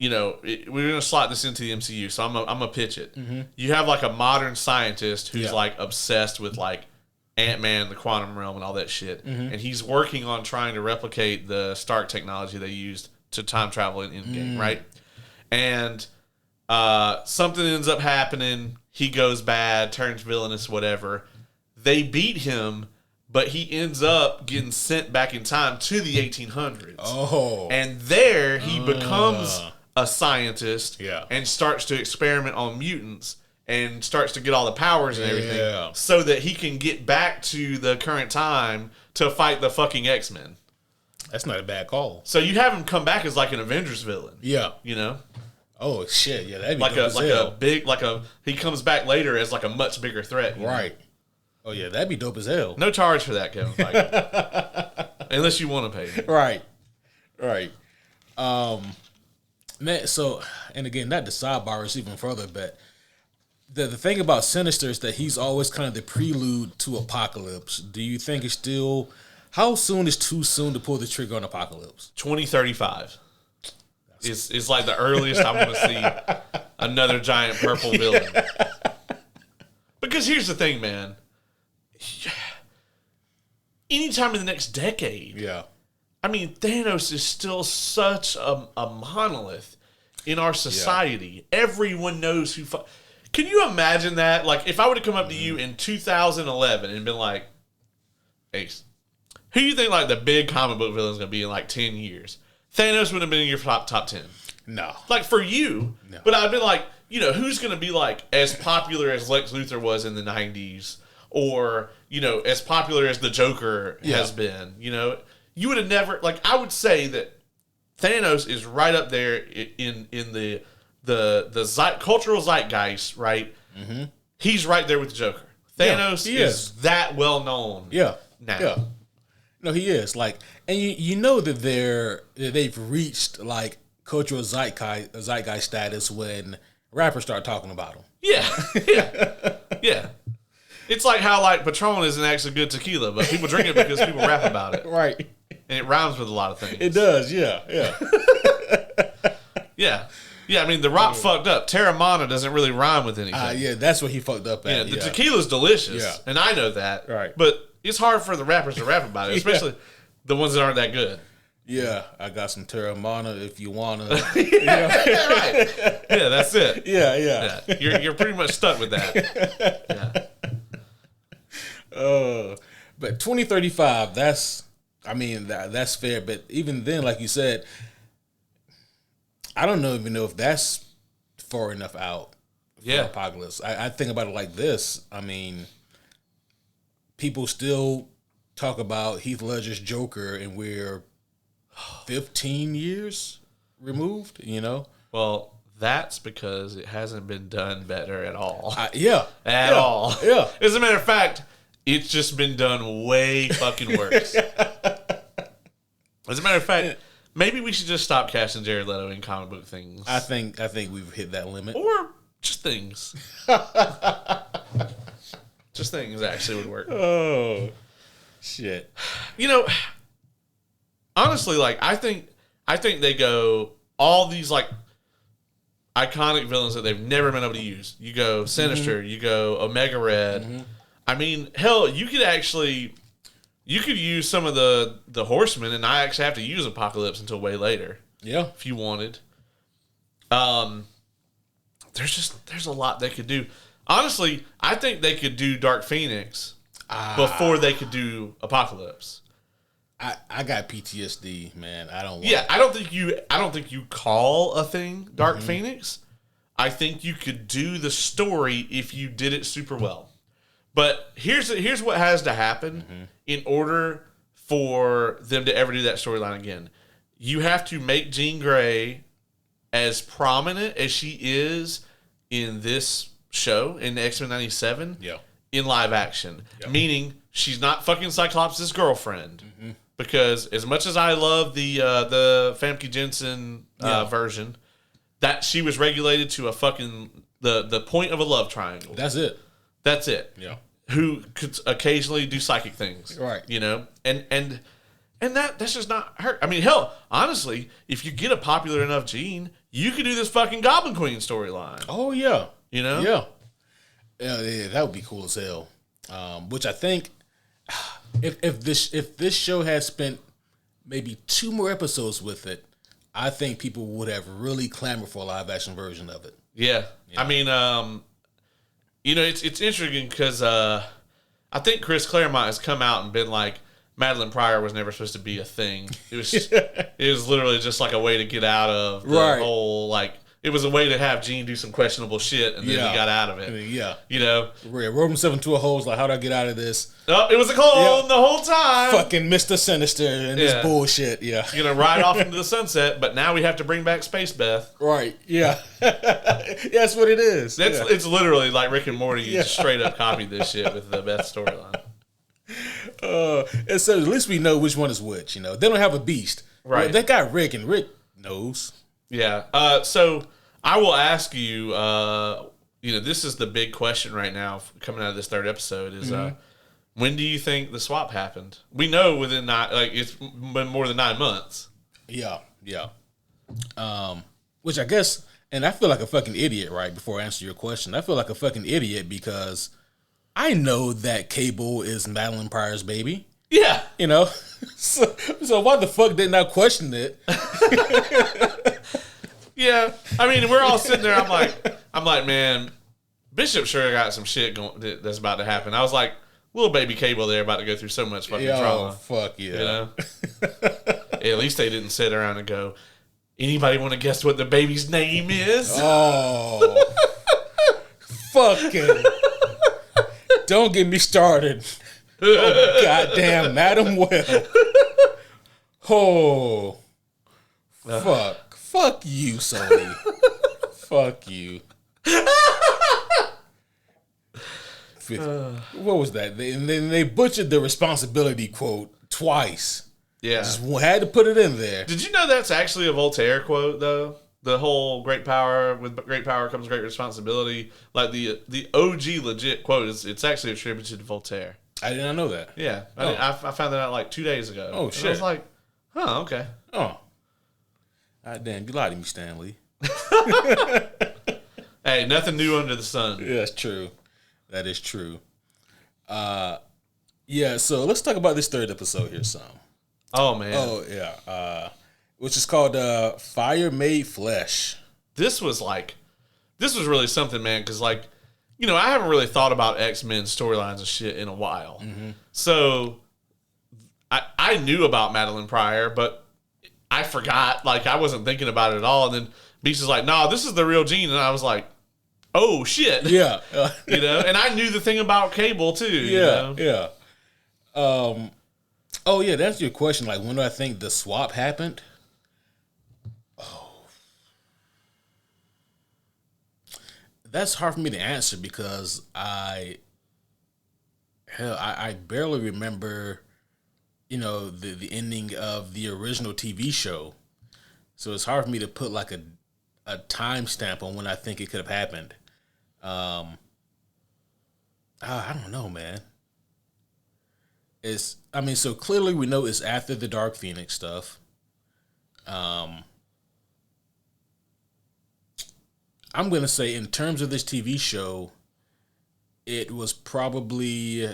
we're gonna slot this into the MCU, so I'm gonna pitch it. You have like a modern scientist who's like obsessed with like Ant-Man, the quantum realm, and all that shit, and he's working on trying to replicate the Stark technology they used to time travel in Endgame, right? And something ends up happening. He goes bad, turns villainous, whatever. They beat him, but he ends up getting sent back in time to the 1800s. Oh. And there he becomes a scientist Yeah. and starts to experiment on mutants and starts to get all the powers and everything Yeah. so that he can get back to the current time to fight the fucking X-Men. That's not a bad call. So you have him come back as like an Avengers villain. Yeah. You know? Oh shit! Yeah, that'd be Like dope as a hell. big he comes back later as like a much bigger threat. Right. Oh yeah, that'd be dope as hell. No charge for that, Kevin Feige. Unless you want to pay me. Right. Right. Man, so and again, not to sidebar us even further, but the thing about Sinister is that he's always kind of the prelude to Apocalypse. Do you think it's still how soon is too soon to pull the trigger on Apocalypse? 2035 is like the earliest I want to see another giant purple villain. Because here's the thing, man. Anytime in the next decade, Yeah. I mean, Thanos is still such a monolith in our society. Yeah. Everyone knows who. Can you imagine that? Like, if I would have come up to you in 2011 and been like, Ace, who do you think like the big comic book villain is going to be in like 10 years? Thanos would have been in your top 10. No. Like, for you. No. But I'd been like, who's going to be like as popular as Lex Luthor was in the 90s? Or, as popular as the Joker has been? You would have never, like, I would say that Thanos is right up there in the cultural zeitgeist, right? Mm-hmm. He's right there with the Joker. Thanos is that well known. Yeah. Now. Yeah. No, he is. Like, and you know that they've reached like cultural zeitgeist status when rappers start talking about him. Yeah. It's like how like Patron isn't actually good tequila, but people drink it because people rap about it. Right. And it rhymes with a lot of things. It does, yeah. Yeah, I mean, The Rock fucked up. Terramana doesn't really rhyme with anything. Yeah, that's what he fucked up at. Yeah, the tequila's delicious, and I know that. Right. But it's hard for the rappers to rap about it, especially the ones that aren't that good. Yeah, I got some Terramana if you wanna. Right. Yeah, that's it. Yeah. You're pretty much stuck with that. Yeah. But 2035, that's fair. But even then, like you said, I don't even know if that's far enough out for Apocalypse. I think about it like this. I mean, people still talk about Heath Ledger's Joker, and we're 15 years removed, Well, that's because it hasn't been done better at all. At all. Yeah. As a matter of fact, it's just been done way fucking worse. As a matter of fact, maybe we should just stop casting Jared Leto in comic book things. I think we've hit that limit. Or just things. Just things actually would work. Oh, shit. Honestly, like I think they go all these like iconic villains that they've never been able to use. You go Sinister, you go Omega Red. Mm-hmm. I mean, hell, you could use some of the Horsemen and not actually have to use Apocalypse until way later. Yeah, if you wanted. There's a lot they could do. Honestly, I think they could do Dark Phoenix before they could do Apocalypse. I got PTSD, man. I don't. I don't think you call a thing Dark Phoenix. I think you could do the story if you did it super well. But here's what has to happen in order for them to ever do that storyline again. You have to make Jean Grey as prominent as she is in this show in X-Men 97 in live action. Yep. Meaning she's not fucking Cyclops' girlfriend. Mm-hmm. Because as much as I love the Famke Jensen version, that she was regulated to a fucking the point of a love triangle. That's it. Yeah. Who could occasionally do psychic things. Right. And that's just not her. I mean, hell, honestly, if you get a popular enough Jean, you could do this fucking Goblin Queen storyline. Oh yeah, You know? yeah, that would be cool as hell. Which I think if this show had spent maybe 2 more episodes with it, I think people would have really clamored for a live action version of it. Yeah. I mean, it's interesting because I think Chris Claremont has come out and been like, Madeline Pryor was never supposed to be a thing. It was it was literally just like a way to get out of the whole, like, it was a way to have Gene do some questionable shit, and then he got out of it. You know? Wrote himself into a hole. Like, how do I get out of this? Oh, it was a clone the whole time. Fucking Mr. Sinister and this bullshit. Yeah. Ride off into the sunset, but now we have to bring back Space Beth. Right. Yeah. That's what it is. It's literally like Rick and Morty. You just straight up copied this shit with the Beth storyline. And so at least we know which one is which. They don't have a beast. Right. They got Rick, and Rick knows. Yeah. So I will ask you, this is the big question right now coming out of this 3rd episode is, when do you think the swap happened? We know within it's been more than 9 months. Yeah. Which I guess, and I feel like a fucking idiot, right? Before I answer your question, I feel like a fucking idiot because I know that Cable is Madeline Pryor's baby. Yeah. So why the fuck didn't I question it? Yeah, I mean, we're all sitting there. I'm like, man, Bishop sure got some shit going that's about to happen. I was like, little baby Cable there about to go through so much fucking trauma. Fuck yeah. At least they didn't sit around and go, anybody want to guess what the baby's name is? Oh, fucking! Don't get me started. Oh, goddamn, Madam Well. Oh, fuck. Fuck you, Sony. Fuck you. What was that? They butchered the responsibility quote twice. Yeah. Just had to put it in there. Did you know that's actually a Voltaire quote, though? The whole with great power comes great responsibility. Like the OG legit quote, it's actually attributed to Voltaire. I did not know that. Yeah. I found that out like 2 days ago. Oh, shit. And I was like, huh, okay. Oh. God damn, you lied to me, Stanley. Hey, nothing new under the sun. Yeah, that's true. That is true. Yeah, so let's talk about this 3rd episode here some. Oh, man. Oh, yeah. Which is called Fire Made Flesh. This was really something, man, because, I haven't really thought about X-Men storylines and shit in a while. Mm-hmm. So, I knew about Madeline Pryor, but I forgot. I wasn't thinking about it at all. And then Beast is like, nah, this is the real Gene. And I was like, oh, shit. Yeah. And I knew the thing about Cable, too. Yeah. Oh, yeah, that's your question. When do I think the swap happened? Oh. That's hard for me to answer because I barely remember, the ending of the original TV show. So it's hard for me to put a timestamp on when I think it could have happened. I don't know, man. So clearly we know it's after the Dark Phoenix stuff. I'm going to say in terms of this TV show, it was probably...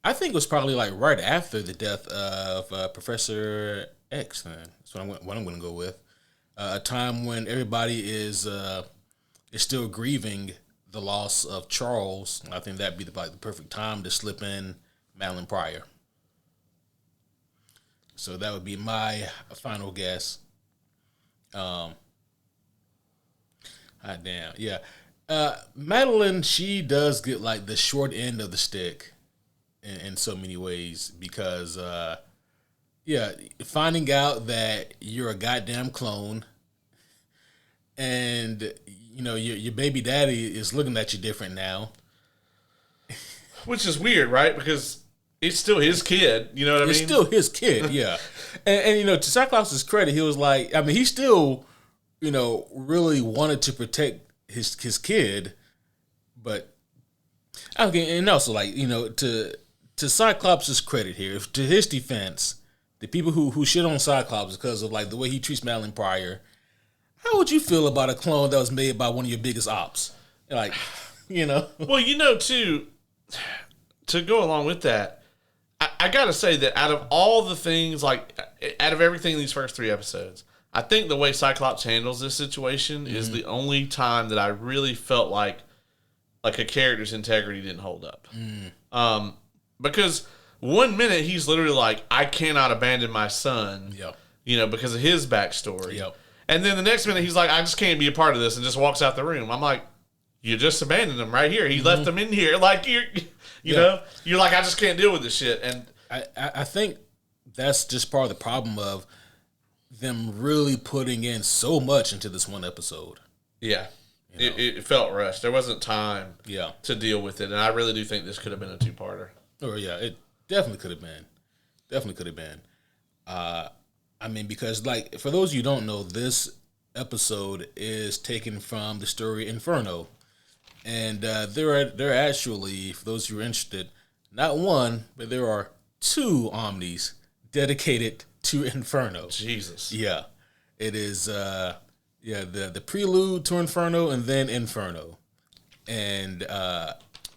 I think it was probably right after the death of Professor X. Then that's what I'm going to go with. A time when everybody is still grieving the loss of Charles. I think that'd be the perfect time to slip in Madeline Pryor. So that would be my final guess. Damn, yeah. Madeline, she does get the short end of the stick in so many ways because, finding out that you're a goddamn clone and, your baby daddy is looking at you different now. Which is weird, right? Because it's still his kid. You know what I mean? It's still his kid, yeah. and to Cyclops' credit, he was he still, really wanted to protect his kid, but okay, and also to Cyclops' credit here, to his defense, the people who shit on Cyclops because of the way he treats Madeline Pryor, how would you feel about a clone that was made by one of your biggest ops? Like, Well, too, to go along with that, I gotta say that out of all the things, like out of everything in these first 3 episodes, I think the way Cyclops handles this situation is the only time that I really felt like a character's integrity didn't hold up. Because 1 minute he's literally like, I cannot abandon my son, because of his backstory. Yep. And then the next minute he's like, I just can't be a part of this, and just walks out the room. I'm like, you just abandoned him right here. He left him in here. Like, you know, you're like, I just can't deal with this shit. And I think that's just part of the problem of them really putting in so much into this one episode. Yeah. It felt rushed. There wasn't time to deal with it. And I really do think this could have been a 2-parter. Oh, yeah. It definitely could have been. I mean, because, like, for those of you who don't know, this episode is taken from the story Inferno. And there are actually, for those who are interested, not one, but there are 2 Omnis dedicated to Inferno. Jesus. Yeah. It is the prelude to Inferno and then Inferno. And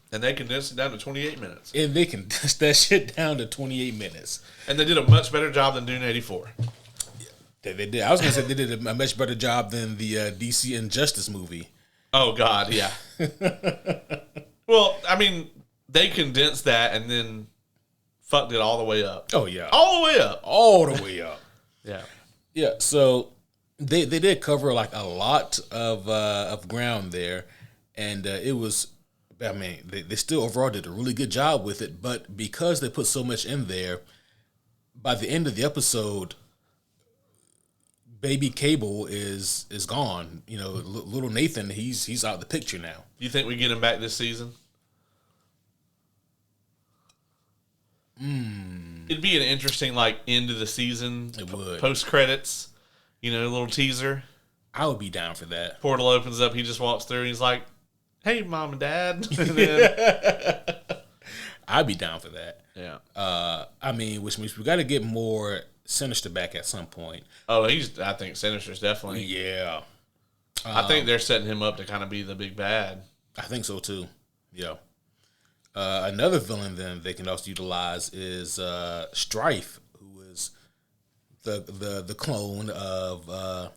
they condensed it down to 28 minutes. And they condensed that shit down to 28 minutes. And they did a much better job than Dune 84. They did. I was going to say they did a much better job than the DC Injustice movie. Oh, God, yeah. Well, I mean, they condensed that and then fucked it all the way up. Oh, yeah. All the way up. All the way up. Yeah. Yeah, so they did cover, like, a lot of ground there. And it was, I mean, they still overall did a really good job with it. But because they put so much in there, by the end of the episode, baby Cable is gone. Little Nathan, he's out of the picture now. You think we get him back this season? It'd be an interesting, like, end of the season. It would. Post credits, a little teaser. I would be down for that. Portal opens up. He just walks through. And he's like, "Hey, Mom and Dad." And then, I'd be down for that. Yeah. I mean, which means we got to get more Sinister back at some point. Oh, I think Sinister's definitely. Yeah. I think they're setting him up to kind of be the big bad. I think so too. Yeah. Another villain then they can also utilize is Strife, who is the clone of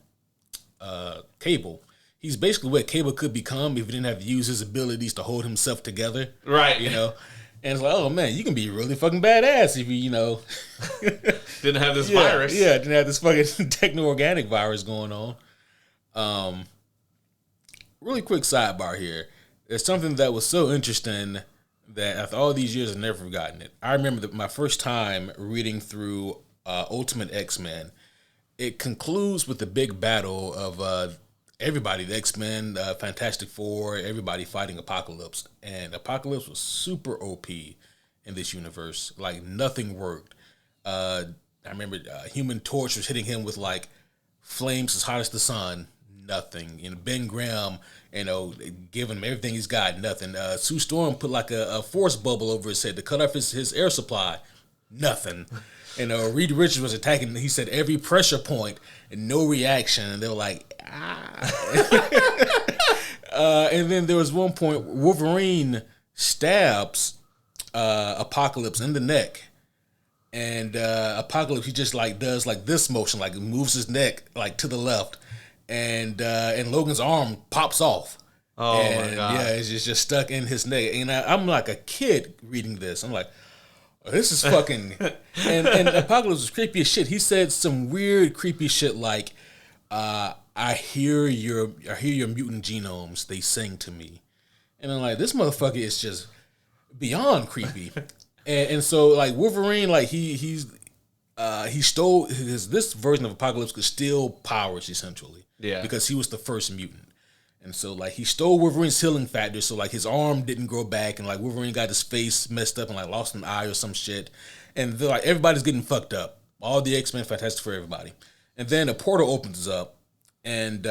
Cable. He's basically what Cable could become if he didn't have to use his abilities to hold himself together. Right. And it's like, oh man, you can be really fucking badass if you didn't have this virus. Yeah, didn't have this fucking techno-organic virus going on. Really quick sidebar here. There's something that was so interesting that after all these years I've never forgotten it. I remember my first time reading through Ultimate X-Men. It concludes with the big battle of everybody, the X-Men, Fantastic Four, everybody fighting Apocalypse. And Apocalypse was super OP in this universe. Like, nothing worked. I remember Human Torch was hitting him with, like, flames as hot as the sun. Nothing. Ben Graham, giving him everything he's got. Nothing. Sue Storm put, like, a force bubble over his head to cut off his air supply. Nothing. And Reed Richards was attacking. He said every pressure point and no reaction. And they were like, and then there was one point Wolverine stabs Apocalypse in the neck. And Apocalypse, he just like does like this motion, like moves his neck like to the left. And Logan's arm pops off. Oh, and, my God. Yeah, it's just stuck in his neck. And I'm like a kid reading this. I'm like, this is fucking... and Apocalypse was creepy as shit. He said some weird, creepy shit like, I hear your mutant genomes. They sing to me. And I'm like, this motherfucker is just beyond creepy. and so, like, Wolverine, like, he stole... This version of Apocalypse could steal powers, essentially. Yeah. Because he was the first mutant. And so, like, he stole Wolverine's healing factor, so, like, his arm didn't grow back, and, like, Wolverine got his face messed up and, like, lost an eye or some shit. And, they're like, everybody's getting fucked up. All the X-Men, Fantastic for everybody. And then a portal opens up, and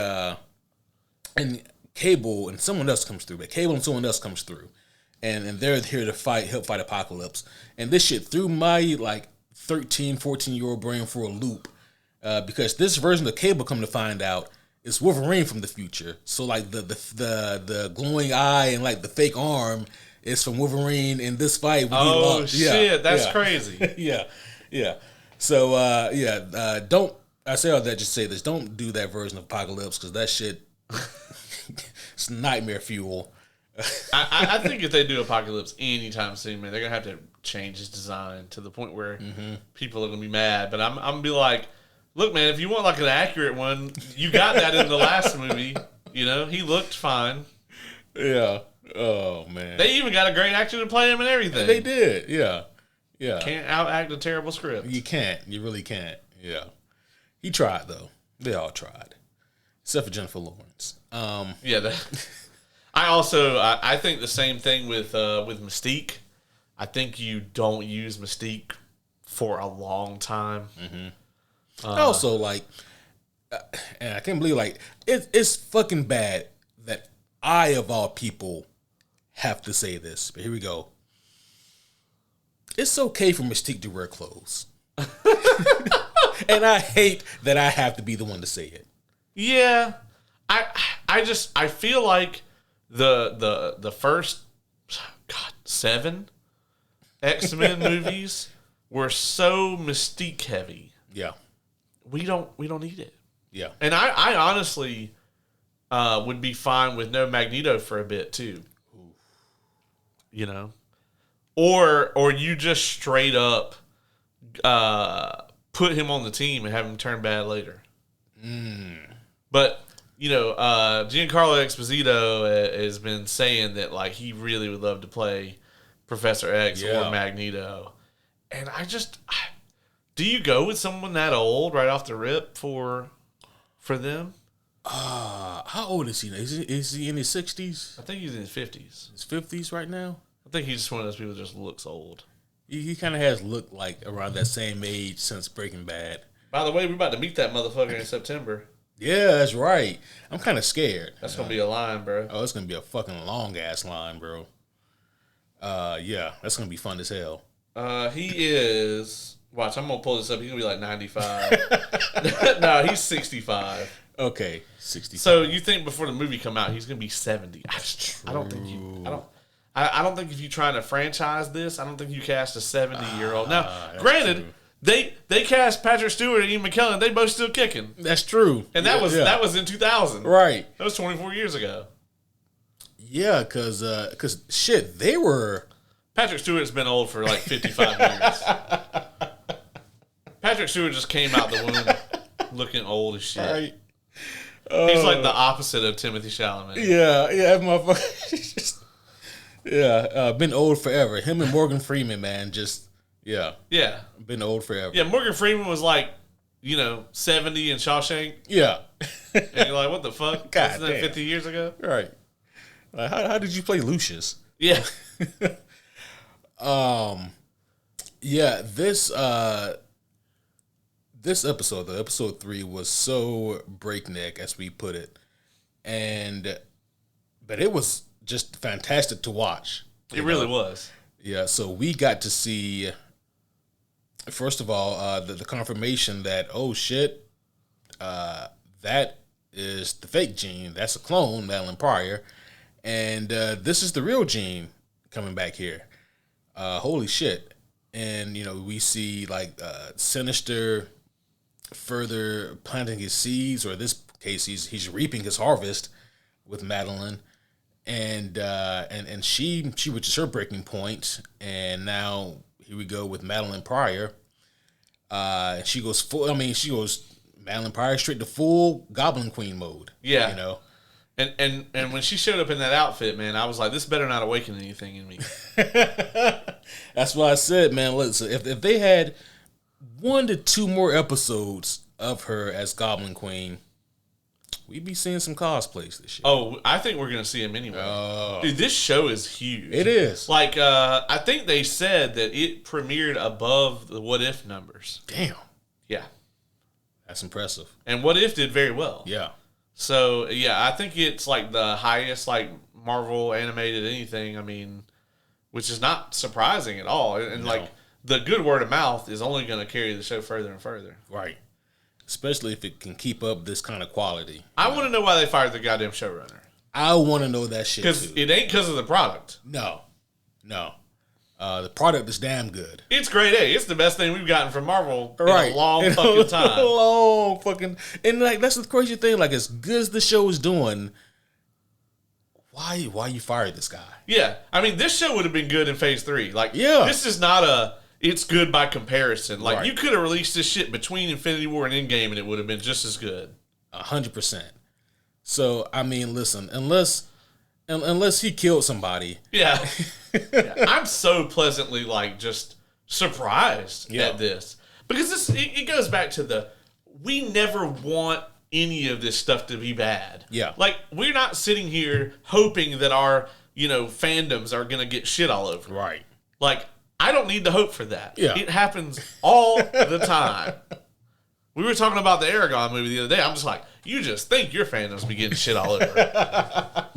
Cable and someone else comes through. But Cable and someone else comes through. And they're here to help fight Apocalypse. And this shit threw my, like, 13, 14-year-old brain for a loop. Because this version of Cable, come to find out, it's Wolverine from the future. So like the glowing eye and like the fake arm is from Wolverine in this fight. When he lost. Shit, that's crazy. yeah. So don't I say all that just to say this? Don't do that version of Apocalypse because that shit, it's nightmare fuel. I think if they do Apocalypse anytime soon, man, they're gonna have to change his design to the point where people are gonna be mad. But I'm gonna be like, look, man, if you want like an accurate one, you got that in the last movie. You know, he looked fine. Yeah. Oh man. They even got a great actor to play him and everything. They did. Yeah. Yeah. Can't outact a terrible script. You can't. You really can't. Yeah. He tried though. They all tried, except for Jennifer Lawrence. Yeah. I think the same thing with Mystique. I think you don't use Mystique for a long time. Also, like, and I can't believe like it's fucking bad that I of all people have to say this, but here we go. It's okay for Mystique to wear clothes. And I hate that I have to be the one to say it. Yeah. I feel like the first 7 X-Men movies were so Mystique heavy. Yeah. We don't need it. Yeah. And I honestly would be fine with no Magneto for a bit too. You know? Or you just straight up put him on the team and have him turn bad later. But, you know, Giancarlo Esposito has been saying that like he really would love to play Professor X or Magneto. And do you go with someone that old right off the rip for them? How old is he now? Is he in his 60s? I think he's in his 50s. His 50s right now? I think he's just one of those people that just looks old. He kind of has looked like around that same age since Breaking Bad. By the way, we're about to meet that motherfucker in September. Yeah, that's right. I'm kind of scared. That's going to be a line, bro. Oh, it's going to be a fucking long-ass line, bro. Yeah, that's going to be fun as hell. He is... Watch, I'm going to pull this up. He's going to be like 95. No, he's 65. Okay, 65. So you think before the movie come out, he's going to be 70. That's true. I don't think if you're trying to franchise this, I don't think you cast a 70-year-old. Now, granted, they cast Patrick Stewart and Ian McKellen. They both still kicking. That's true. And that was in 2000. Right. That was 24 years ago. Yeah, because shit, they were... Patrick Stewart's been old for like 55 years. Patrick Stewart just came out the womb looking old as shit. Right. He's like the opposite of Timothy Chalamet. Yeah, motherfucker. Yeah, been old forever. Him and Morgan Freeman, man, just been old forever. Yeah, Morgan Freeman was like, 70 in Shawshank. Yeah, and you're like, what the fuck? God, wasn't that 50 years ago? Right. Like, how did you play Lucius? Yeah. Yeah. This episode, the episode 3, was so breakneck, as we put it, but it was just fantastic to watch. It really was. Yeah, so we got to see, first of all, the confirmation that, oh shit, that is the fake Jean. That's a clone, Madeline Pryor. And this is the real Jean coming back here. Holy shit. And, we see, like, Sinister further planting his seeds, or in this case, he's reaping his harvest with Madeline. And she reaches her breaking point, and now here we go with Madeline Pryor. She goes Madeline Pryor straight to full Goblin Queen mode. Yeah, And when she showed up in that outfit, man, I was like, this better not awaken anything in me. That's why I said, man, listen, if they had 1 to 2 more episodes of her as Goblin Queen, we'd be seeing some cosplays this year. Oh, I think we're going to see him anyway. Oh. Dude, this show is huge. It is. Like, I think they said that it premiered above the What If numbers. Damn. Yeah. That's impressive. And What If did very well. Yeah. So, yeah, I think it's like the highest, like, Marvel animated anything, which is not surprising at all. And, like, the good word of mouth is only going to carry the show further and further. Right. especially if it can keep up this kind of quality. I want to know why they fired the goddamn showrunner. I want to know that shit too. Because it ain't because of the product. No. The product is damn good. It's grade A. It's the best thing we've gotten from Marvel in a long fucking time. Long fucking... And, like, that's the crazy thing. Like, as good as the show is doing, why you fire this guy? Yeah. I mean, this show would have been good in Phase 3. Like, this is not a... It's good by comparison. Like, you could have released this shit between Infinity War and Endgame, and it would have been just as good. 100%. So, I mean, listen, unless he killed somebody. Yeah. I'm so pleasantly, like, just surprised at this. Because it goes back to we never want any of this stuff to be bad. Yeah. Like, we're not sitting here hoping that our, fandoms are going to get shit all over. Right. Like, I don't need to hope for that. Yeah. It happens all the time. We were talking about the Aragon movie the other day. I'm just like, you just think your fandoms be getting shit all over.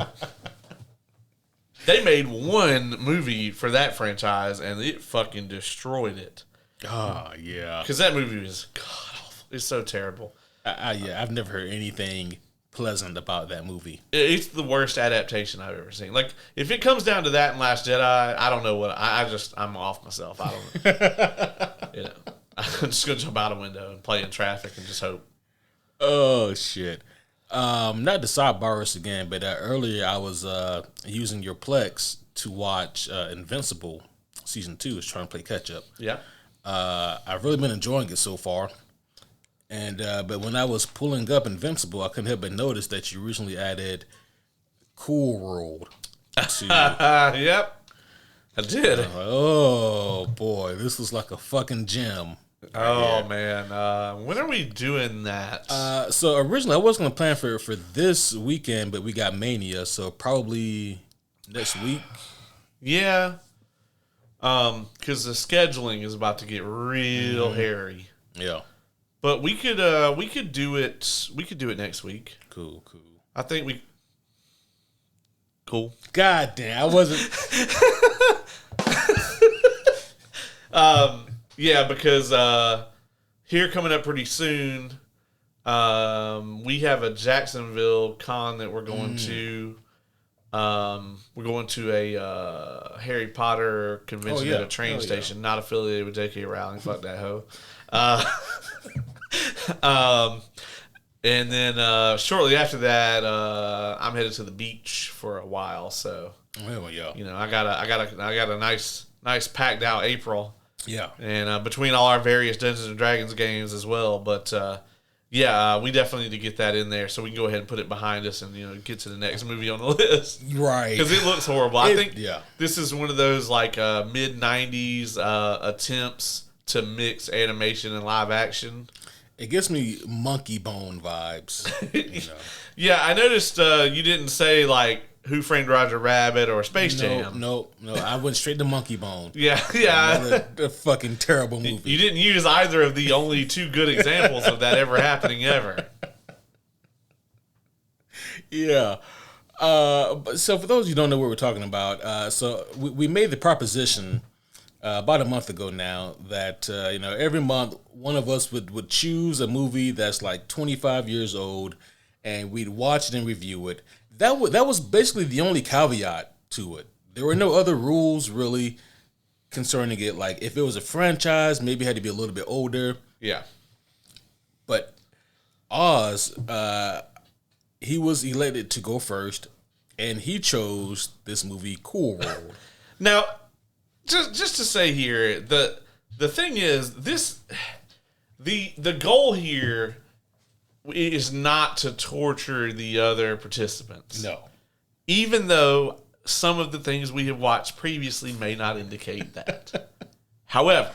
They made one movie for that franchise, and it fucking destroyed it. Oh, yeah. Because that movie was god-awful. It's so terrible. I've never heard anything pleasant about that movie. It's the worst adaptation I've ever seen. Like, if it comes down to that and Last Jedi, I don't know what... I'm off myself. I don't know. I'm just going to jump out a window and play in traffic and just hope. Oh, shit. Not to sidebar us again, but earlier I was using your Plex to watch Invincible Season 2. I was trying to play catch-up. Yeah. I've really been enjoying it so far. And but when I was pulling up Invincible, I couldn't help but notice that you recently added Cool World to... Yep. I did. Oh, boy. This was like a fucking gem. Oh, man. When are we doing that? So originally I was going to plan for this weekend, but we got Mania, so probably next week. Yeah. Because the scheduling is about to get real hairy. Yeah. But we could do it. We could do it next week. Cool. I think we. Cool. God damn, I wasn't. Yeah, because here coming up pretty soon, we have a Jacksonville con that we're going to. We're going to a Harry Potter convention at a train station, not affiliated with J.K. Rowling. Fuck that hoe. And then shortly after that, I'm headed to the beach for a while. So, I got a nice packed out April. Yeah, and between all our various Dungeons and Dragons games as well. But we definitely need to get that in there so we can go ahead and put it behind us and get to the next movie on the list. Right, because it looks horrible. I think this is one of those like mid '90s attempts to mix animation and live action. It gives me Monkey Bone vibes. Yeah, I noticed you didn't say like Who Framed Roger Rabbit or Space Jam. No. I went straight to Monkey Bone. Yeah. A fucking terrible movie. You didn't use either of the only two good examples of that ever happening ever. Yeah. So for those of you who don't know what we're talking about, so we made the proposition about a month ago now that every month one of us would choose a movie that's like 25 years old and we'd watch it and review it. That was basically the only caveat to it. There were no other rules really concerning it. Like if it was a franchise, maybe it had to be a little bit older. Yeah. But Oz, he was elected to go first, and he chose this movie, Cool World. Now, just to say here, the thing is the goal here is not to torture the other participants. No. Even though some of the things we have watched previously may not indicate that. However,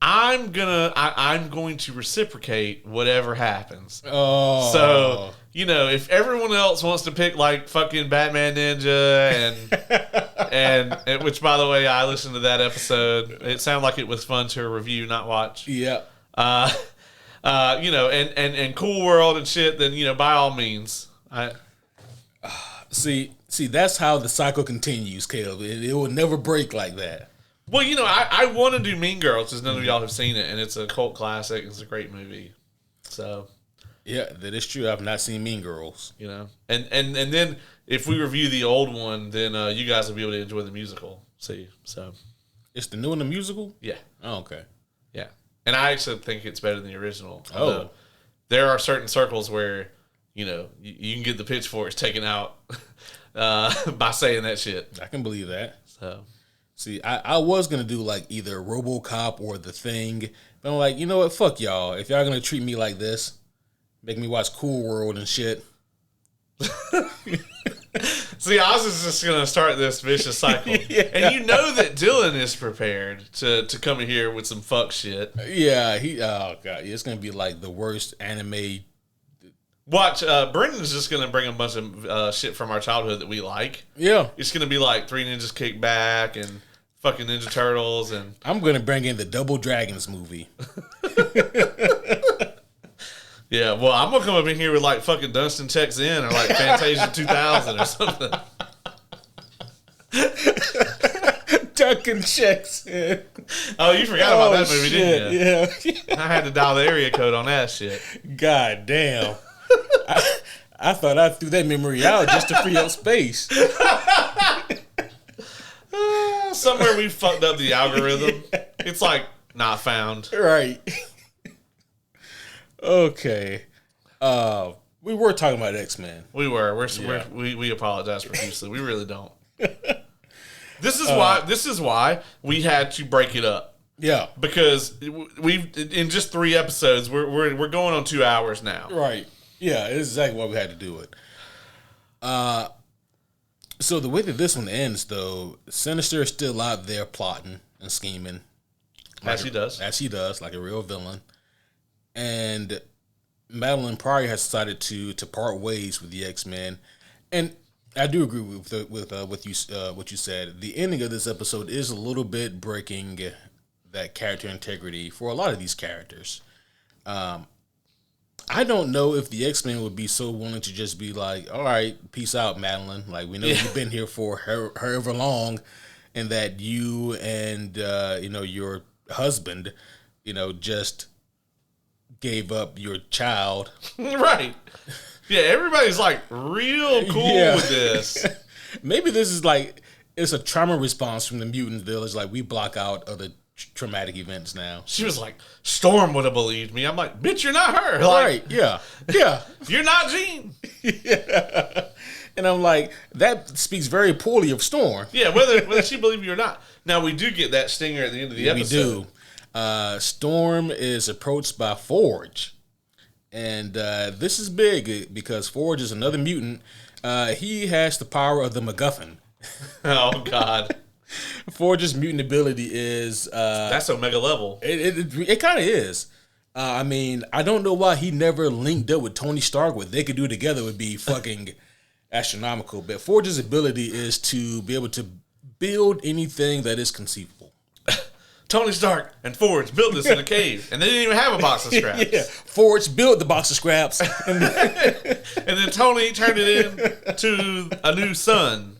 I'm going to reciprocate whatever happens. Oh. So, if everyone else wants to pick like fucking Batman Ninja and which by the way, I listened to that episode. It sounded like it was fun to review, not watch. Yeah. And Cool World and shit, then by all means. See, that's how the cycle continues, Caleb. It will never break like that. Well, I want to do Mean Girls because none of y'all have seen it, and it's a cult classic. It's a great movie. So, yeah, that is true. I've not seen Mean Girls. you know, and then if we review the old one, then you guys will be able to enjoy the musical. See, so It's the new and the musical? yeah, Oh, okay. yeah, and I actually think it's better than the original. Oh. Although there are certain circles where you can get the pitchforks taken out by saying that shit. I can believe that. So. See, I was going to do like either RoboCop or The Thing. But I'm like, you know what? Fuck y'all. If y'all going to treat me like this, make me watch Cool World and shit. See, I was just going to start this vicious cycle. Yeah. And you know that Dylan is prepared to come in here with some fuck shit. Yeah, oh God. It's going to be like the worst anime. Watch, Brendan's just going to bring a bunch of shit from our childhood that we like. Yeah. It's going to be like Three Ninjas Kick Back and fucking Ninja Turtles. And I'm going to bring in the Double Dragons movie. yeah, well, I'm going to come up in here with like fucking Dunstan Checks In or like Fantasia 2000 or something. Duncan checks in. Oh, you forgot about that movie, shit. didn't you? Yeah. I had to dial the area code on that shit. God damn. I thought I threw that memory out just to free up space. Somewhere we fucked up the algorithm. Yeah. It's like not found. Right. Okay. We were talking about X-Men. We were. We apologize profusely. We really don't. This is why we had to break it up. Yeah. Because we've in just 3 episodes, we're going on 2 hours now. Right. Yeah, it's exactly why we had to do it. So the way that this one ends, though, Sinister is still out there plotting and scheming. As he does. As he does, like a real villain. And Madeline Pryor has decided to part ways with the X-Men. And I do agree with what you said. The ending of this episode is a little bit breaking that character integrity for a lot of these characters. I don't know if the X-Men would be so willing to just be like, all right, peace out, Madeline. Like, we know you've been here for however long, and that you and, your husband, just gave up your child. Right. Yeah, everybody's like real cool with this. Maybe this is like, it's a trauma response from the mutant village. Like, we block out other traumatic events now. She was like, Storm would have believed me. I'm like, bitch, you're not her. Like, right, yeah. You're not Jean. Yeah. And I'm like, that speaks very poorly of Storm. Yeah, whether she believed you or not. Now, we do get that stinger at the end of the episode. We do. Storm is approached by Forge. And this is big because Forge is another mutant. He has the power of the MacGuffin. Oh, God. Forge's mutant ability is... that's Omega level. It kind of is. I mean, I don't know why he never linked up with Tony Stark. What they could do together would be fucking astronomical. But Forge's ability is to be able to build anything that is conceivable. Tony Stark and Forge built this in a cave, and they didn't even have a box of scraps. Yeah, Forge built the box of scraps. And then Tony turned it into a new sun.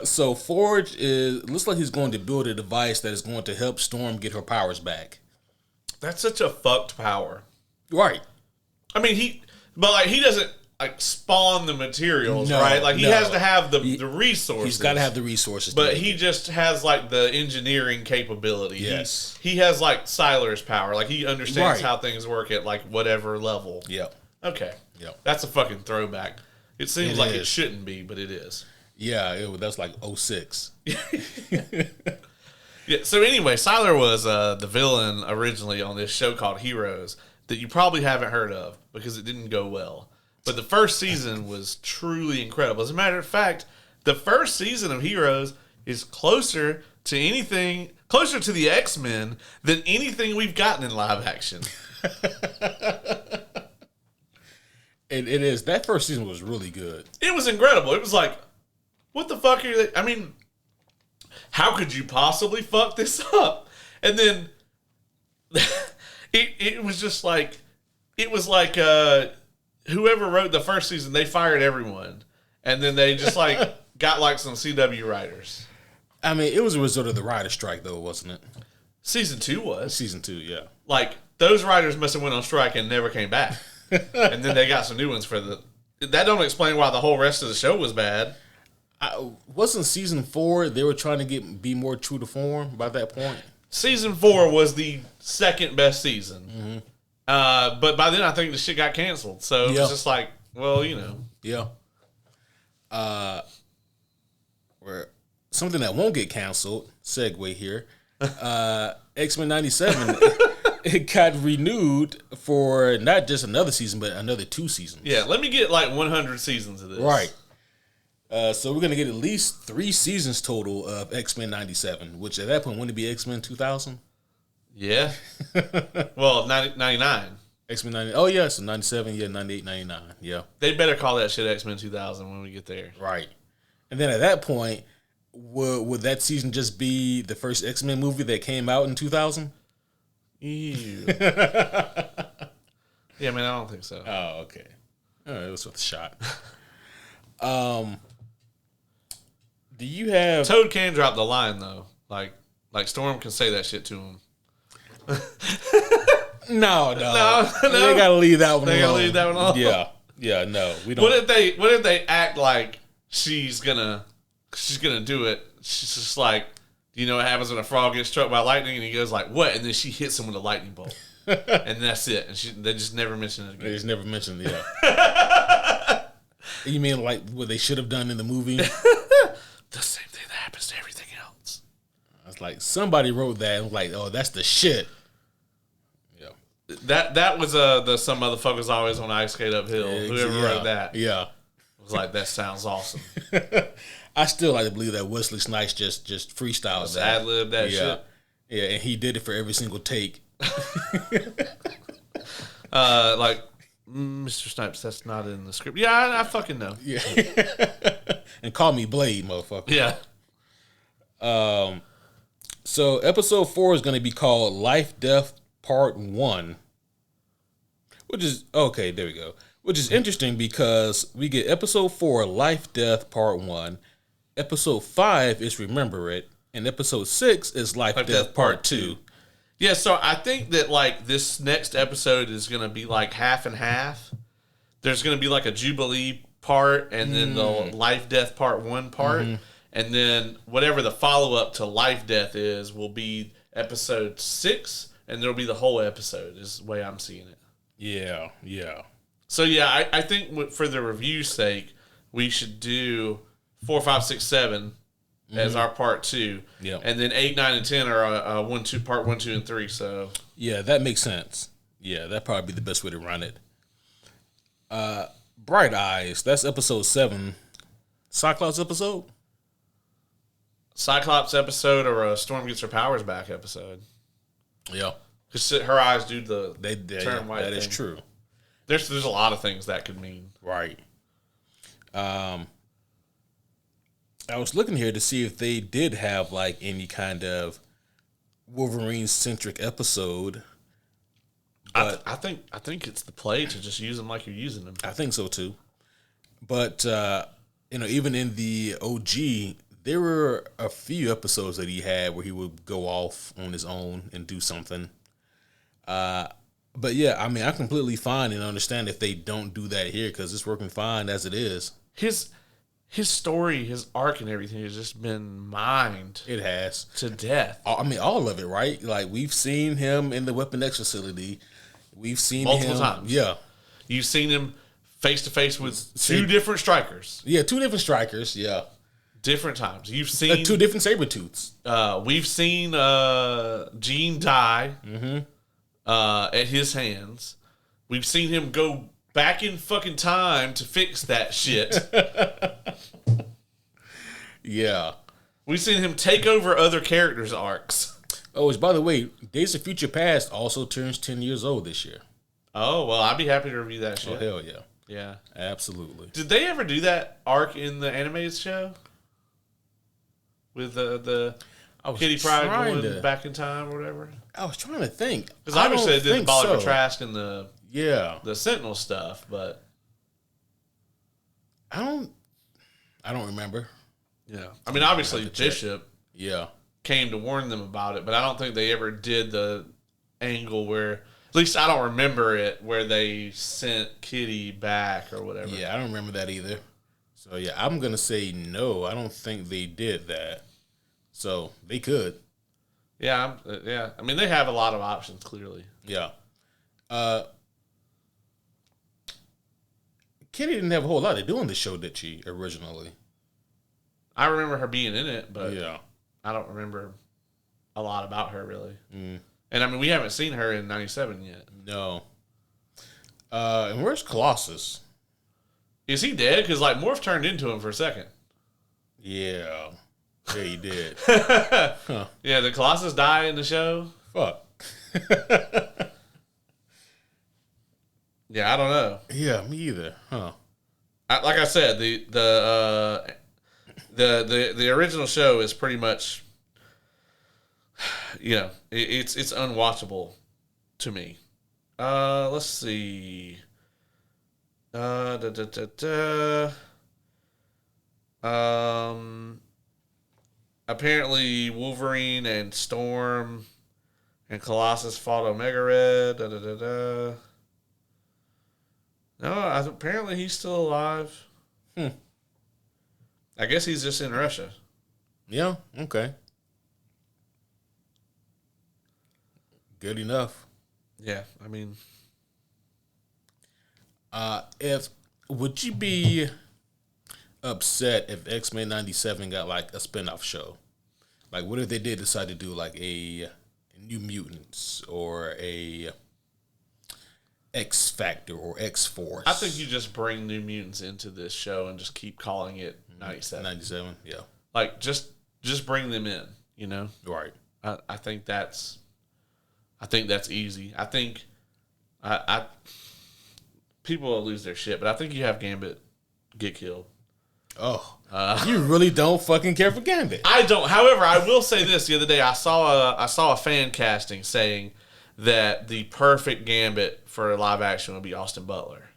So Forge looks like he's going to build a device that is going to help Storm get her powers back. That's such a fucked power. Right. I mean, he doesn't like spawn the materials, right? Like he has to have the resources. He's got to have the resources. But he just has like the engineering capability. Yes. He has like Sylar's power. Like he understands Right. how things work at like whatever level. Yep. Okay. Yep. That's a fucking throwback. It seems like is. it shouldn't be, but it is. Yeah, that's like 06. Yeah. So anyway, Sylar was the villain originally on this show called Heroes that you probably haven't heard of because it didn't go well. But the first season was truly incredible. As a matter of fact, the first season of Heroes is closer to the X-Men than anything we've gotten in live action. It is. That first season was really good. It was incredible. It was like, what the fuck are they? I mean, how could you possibly fuck this up? And then it was just like, it was like whoever wrote the first season, they fired everyone. And then they just like got like some CW writers. I mean, it was a result of the writer strike, though, wasn't it? Season 2 was. Season 2, yeah. Like, those writers must have went on strike and never came back. And then they got some new ones for the... That don't explain why the whole rest of the show was bad. Wasn't season 4, they were trying to be more true to form by that point? Season 4 was the second best season. But by then, I think the shit got canceled. So it was just like, well, you know. Yeah. Where something that won't get canceled, segue here, X-Men 97, it got renewed for not just another season, but another 2 seasons. Yeah, let me get like 100 seasons of this. Right. So we're going to get at least 3 seasons total of X-Men 97, which at that point, wouldn't it be X-Men 2000? Yeah. Well, 99. X-Men 90. Oh, yeah, so 97, yeah, 98, 99, yeah. They better call that shit X-Men 2000 when we get there. Right. And then at that point, would that season just be the first X-Men movie that came out in 2000? Ew. Yeah, man, I don't think so. Oh, okay. All right, it was worth a shot. Do you have... Toad can drop the line, though. Like Storm can say that shit to him. No. They gotta leave that one alone. They gotta leave that one alone. Yeah, no. We don't. What if they act like she's gonna do it? She's just like, you know what happens when a frog gets struck by lightning? And he goes like, what? And then she hits him with a lightning bolt. And that's it. And they just never mention it again. They just never mentioned it, yeah. You mean like what they should have done in the movie? The same thing that happens to everything else. I was like, somebody wrote that and was like, oh, that's the shit. Yeah. That was the some motherfuckers always on Ice Skate Uphill. Whoever wrote that. Yeah. Was like, that sounds awesome. I still like to believe that Wesley Snipes just freestyled that. Ad-libbed that shit. Yeah, and he did it for every single take. Like, Mr. Snipes, that's not in the script. Yeah, I fucking know. Yeah. And call me Blade, motherfucker. Yeah. So episode 4 is going to be called Life Death Part 1. Which is, okay, there we go. Which is interesting because we get episode 4, Life Death Part 1. Episode 5 is Remember It. And episode 6 is Life Death Part 2. Yeah, so I think that, like, this next episode is going to be, like, half and half. There's going to be, like, a Jubilee part and then the Life Death Part 1 part. Mm-hmm. And then whatever the follow-up to Life Death is will be episode 6, and there'll be the whole episode is the way I'm seeing it. Yeah. So, yeah, I think for the review's sake, we should do 4, 5, 6, 7 as our part 2. Yeah. And then 8, 9, and 10 are part 1, 2, and 3. So yeah, that makes sense. Yeah, that'd probably be the best way to run it. Bright Eyes, that's episode 7. Cyclops episode? Cyclops episode or a Storm Gets Her Powers Back episode. Yeah. Because her eyes do the turn white. That thing is true. There's a lot of things that could mean. Right. I was looking here to see if they did have like any kind of Wolverine-centric episode. But I think it's the play to just use them like you're using them. I think so too. But even in the OG, there were a few episodes that he had where he would go off on his own and do something. But yeah, I mean, I'm completely fine and understand if they don't do that here because it's working fine as it is. His story, his arc, and everything has just been mined. It has to death. I mean, all of it, right? Like we've seen him in the Weapon X facility. We've seen multiple him times. Yeah, you've seen him face to face with two different strikers. Yeah, 2 different strikers. Yeah, different times. You've seen 2 different Sabretooths. We've seen Jean die at his hands. We've seen him go back in fucking time to fix that shit. Yeah. We've seen him take over other characters' arcs. Oh, by the way, Days of Future Past also turns 10 years old this year. Oh, well, I'd be happy to review that shit. Oh, hell yeah. Yeah. Absolutely. Did they ever do that arc in the animated show? With the Kitty Pryde going back in time or whatever? I was trying to think. Because obviously they did the Bolivar Trask and the Sentinel stuff, but I don't remember. Yeah. I mean, obviously Bishop. Yeah. came to warn them about it, but I don't think they ever did the angle where, at least I don't remember it, where they sent Kitty back or whatever. Yeah, I don't remember that either. So, yeah, I'm going to say no. I don't think they did that. So, they could. Yeah, yeah. I mean, they have a lot of options, clearly. Yeah. Kitty didn't have a whole lot to do in the show, did she, originally? I remember her being in it, but yeah. I don't remember a lot about her, really. Mm. And, I mean, we haven't seen her in 97 yet. No. And where's Colossus? Is he dead? Because, like, Morph turned into him for a second. Yeah. Yeah, he did. Huh. Yeah, did Colossus die in the show? Fuck. Yeah, I don't know. Yeah, me either. Huh. Like I said, the original show is pretty much, you know, it's unwatchable to me. Let's see. Apparently Wolverine and Storm and Colossus fought Omega Red. No, apparently he's still alive. I guess he's just in Russia. Yeah, okay. Good enough. Yeah, I mean, would you be upset if X-Men 97 got like a spinoff show? Like, what if they did decide to do like a New Mutants or a X Factor or X Force? I think you just bring New Mutants into this show and just keep calling it 97. 97, yeah. Like, just bring them in, you know? Right. I think that's easy. I think I people will lose their shit, but I think you have Gambit get killed. Oh, you really don't fucking care for Gambit. I don't. However, I will say this: the other day, I saw a fan casting saying that the perfect Gambit for a live action would be Austin Butler,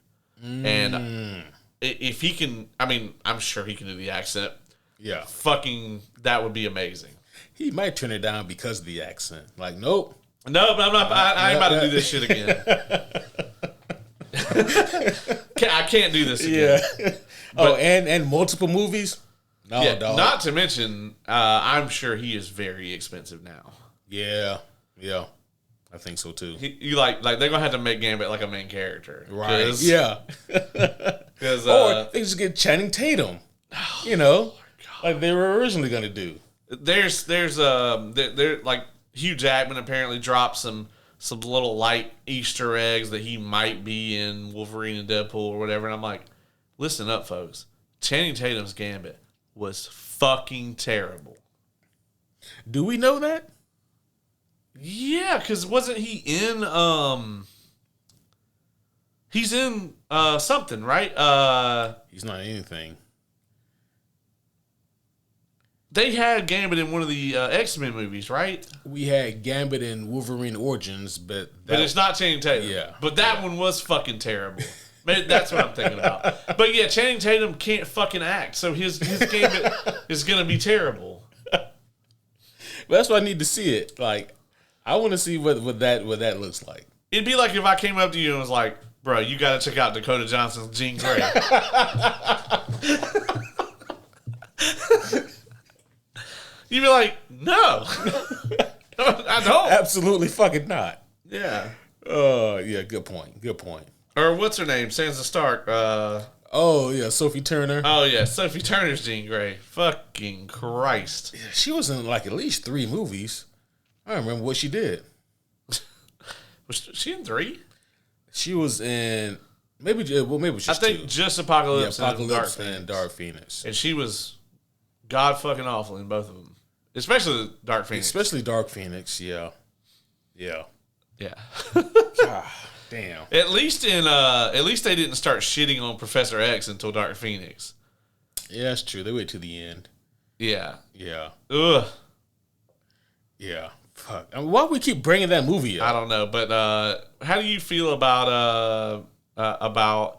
and if he can, I mean, I'm sure he can do the accent. Yeah, fucking, that would be amazing. He might turn it down because of the accent. Like, nope. No, but I'm not. I ain't about to do this shit again. I can't do this again. Yeah. But, and multiple movies? No, yeah, dog. Not to mention, I'm sure he is very expensive now. Yeah. I think so too. You like they're gonna have to make Gambit like a main character, right? Yeah. Or they just get Channing Tatum. You know, like they were originally gonna do. There's like Hugh Jackman apparently dropped some little light Easter eggs that he might be in Wolverine and Deadpool or whatever, and I'm like, listen up, folks. Channing Tatum's Gambit was fucking terrible. Do we know that? Yeah, because wasn't he in he's in something, right? He's not anything. They had Gambit in one of the X-Men movies, right? We had Gambit in Wolverine Origins, but it's not Channing Tatum. Yeah. But that one was fucking terrible. That's what I'm thinking about. But yeah, Channing Tatum can't fucking act, so his Gambit is gonna be terrible. But that's why I need to see it. Like, I want to see what that looks like. It'd be like if I came up to you and was like, "Bro, you got to check out Dakota Johnson's Jean Grey." You'd be like, "No, I don't." Absolutely fucking not. Yeah. Yeah. Good point. Or what's her name? Sansa Stark. Oh yeah, Sophie Turner. Oh yeah, Sophie Turner's Jean Grey. Fucking Christ. Yeah, she was in like at least 3 movies. I don't remember what she did. Was she in 3? She was in maybe it was just I think 2. just Apocalypse, and Dark Phoenix. And she was god fucking awful in both of them, especially Dark Phoenix. Especially Dark Phoenix. Yeah. God, damn. At least they didn't start shitting on Professor X until Dark Phoenix. Yeah, that's true. They wait to the end. Yeah. Ugh. Yeah. Fuck. I mean, why do we keep bringing that movie up? I don't know, but how do you feel about Giancarlo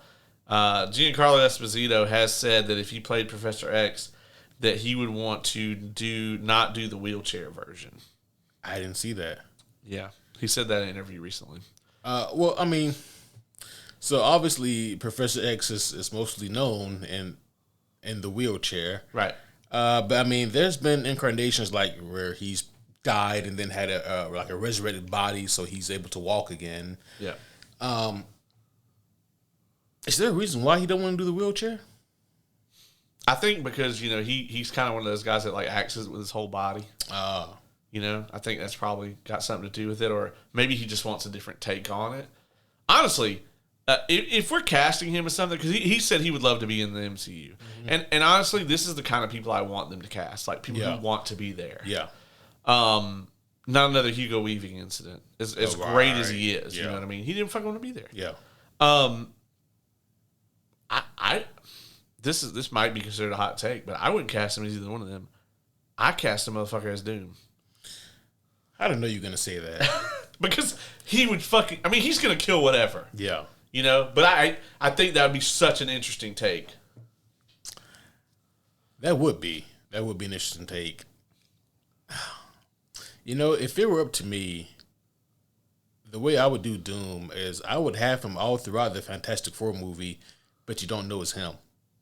Esposito has said that if he played Professor X, that he would want to not do the wheelchair version. I didn't see that. Yeah, he said that in an interview recently. Well, I mean, so obviously Professor X is mostly known in the wheelchair, right? But I mean, there's been incarnations like where he's died and then had a resurrected body, so he's able to walk again. Yeah. Is there a reason why he don't want to do the wheelchair? I think because he's kind of one of those guys that like acts with his whole body. I think that's probably got something to do with it, or maybe he just wants a different take on it. Honestly, if we're casting him as something, because he said he would love to be in the MCU, and honestly, this is the kind of people I want them to cast, like people who want to be there. Yeah. Not another Hugo Weaving incident. As great as he is, you know what I mean. He didn't fucking want to be there. Yeah. This might be considered a hot take, but I wouldn't cast him as either one of them. I cast a motherfucker as Doom. I didn't know you were gonna say that. Because he would fucking. I mean, he's gonna kill whatever. Yeah. But I think that would be such an interesting take. That would be an interesting take. If it were up to me, the way I would do Doom is I would have him all throughout the Fantastic Four movie, but you don't know it's him.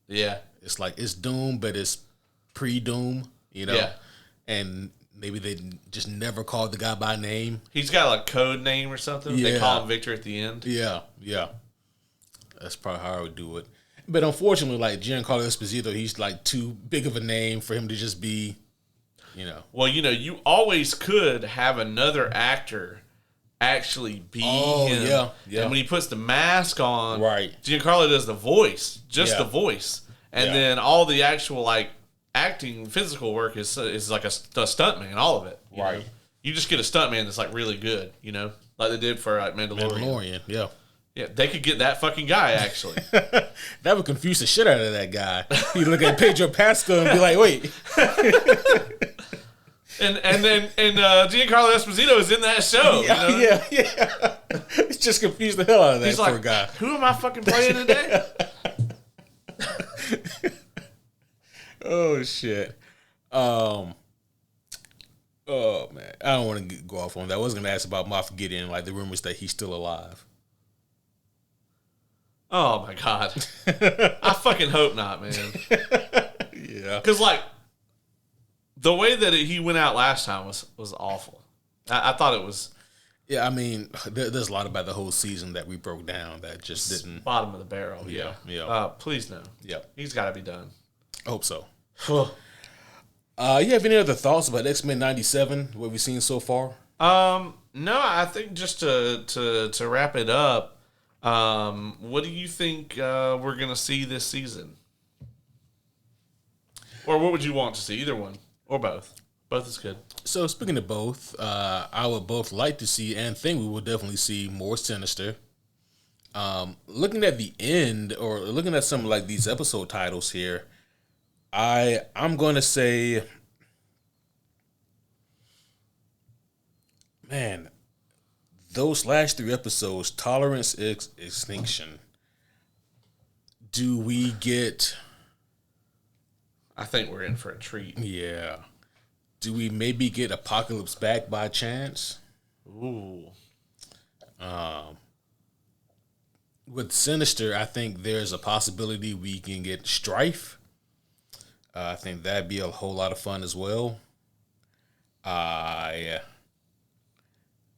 Yeah. It's like it's Doom, but it's pre-Doom, Yeah. And maybe they just never called the guy by name. He's got like a code name or something. Yeah. They call him Victor at the end. Yeah. That's probably how I would do it. But unfortunately, like Giancarlo Esposito, he's like too big of a name for him to just be, Well, you always could have another actor actually be him. Yeah. And when he puts the mask on, right, Giancarlo does the voice, the voice. And then all the actual like acting, physical work is like a stuntman, all of it. Right. You just get a stuntman that's like really good, like they did for Mandalorian, yeah. Yeah, they could get that fucking guy, actually. That would confuse the shit out of that guy. He'd look at Pedro Pascal and be like, wait. and Giancarlo Esposito is in that show. Yeah. It's just confused the hell out of that poor guy. Who am I fucking playing today? Oh, shit. Oh, man. I don't want to go off on that. I was going to ask about Moff Gideon, like the rumors that he's still alive. Oh, my God. I fucking hope not, man. Yeah. Because, like, the way that he went out last time was awful. I thought it was... Yeah, I mean, there's a lot about the whole season that we broke down that just didn't... Bottom of the barrel, yeah. Please, no. Yeah. He's got to be done. I hope so. You have any other thoughts about X-Men 97, what we've seen so far? No, I think just to wrap it up, what do you think we're going to see this season? Or what would you want to see? Either one. Or both. Both is good. So, speaking of both, I would both like to see and think we will definitely see more Sinister. Looking at the end, or looking at some like these episode titles here, I'm going to say, man, those last 3 episodes, Tolerance, Extinction, do we get... I think we're in for a treat. Yeah. Do we maybe get Apocalypse back by chance? Ooh. With Sinister, I think there's a possibility we can get Strife. I think that'd be a whole lot of fun as well. Yeah,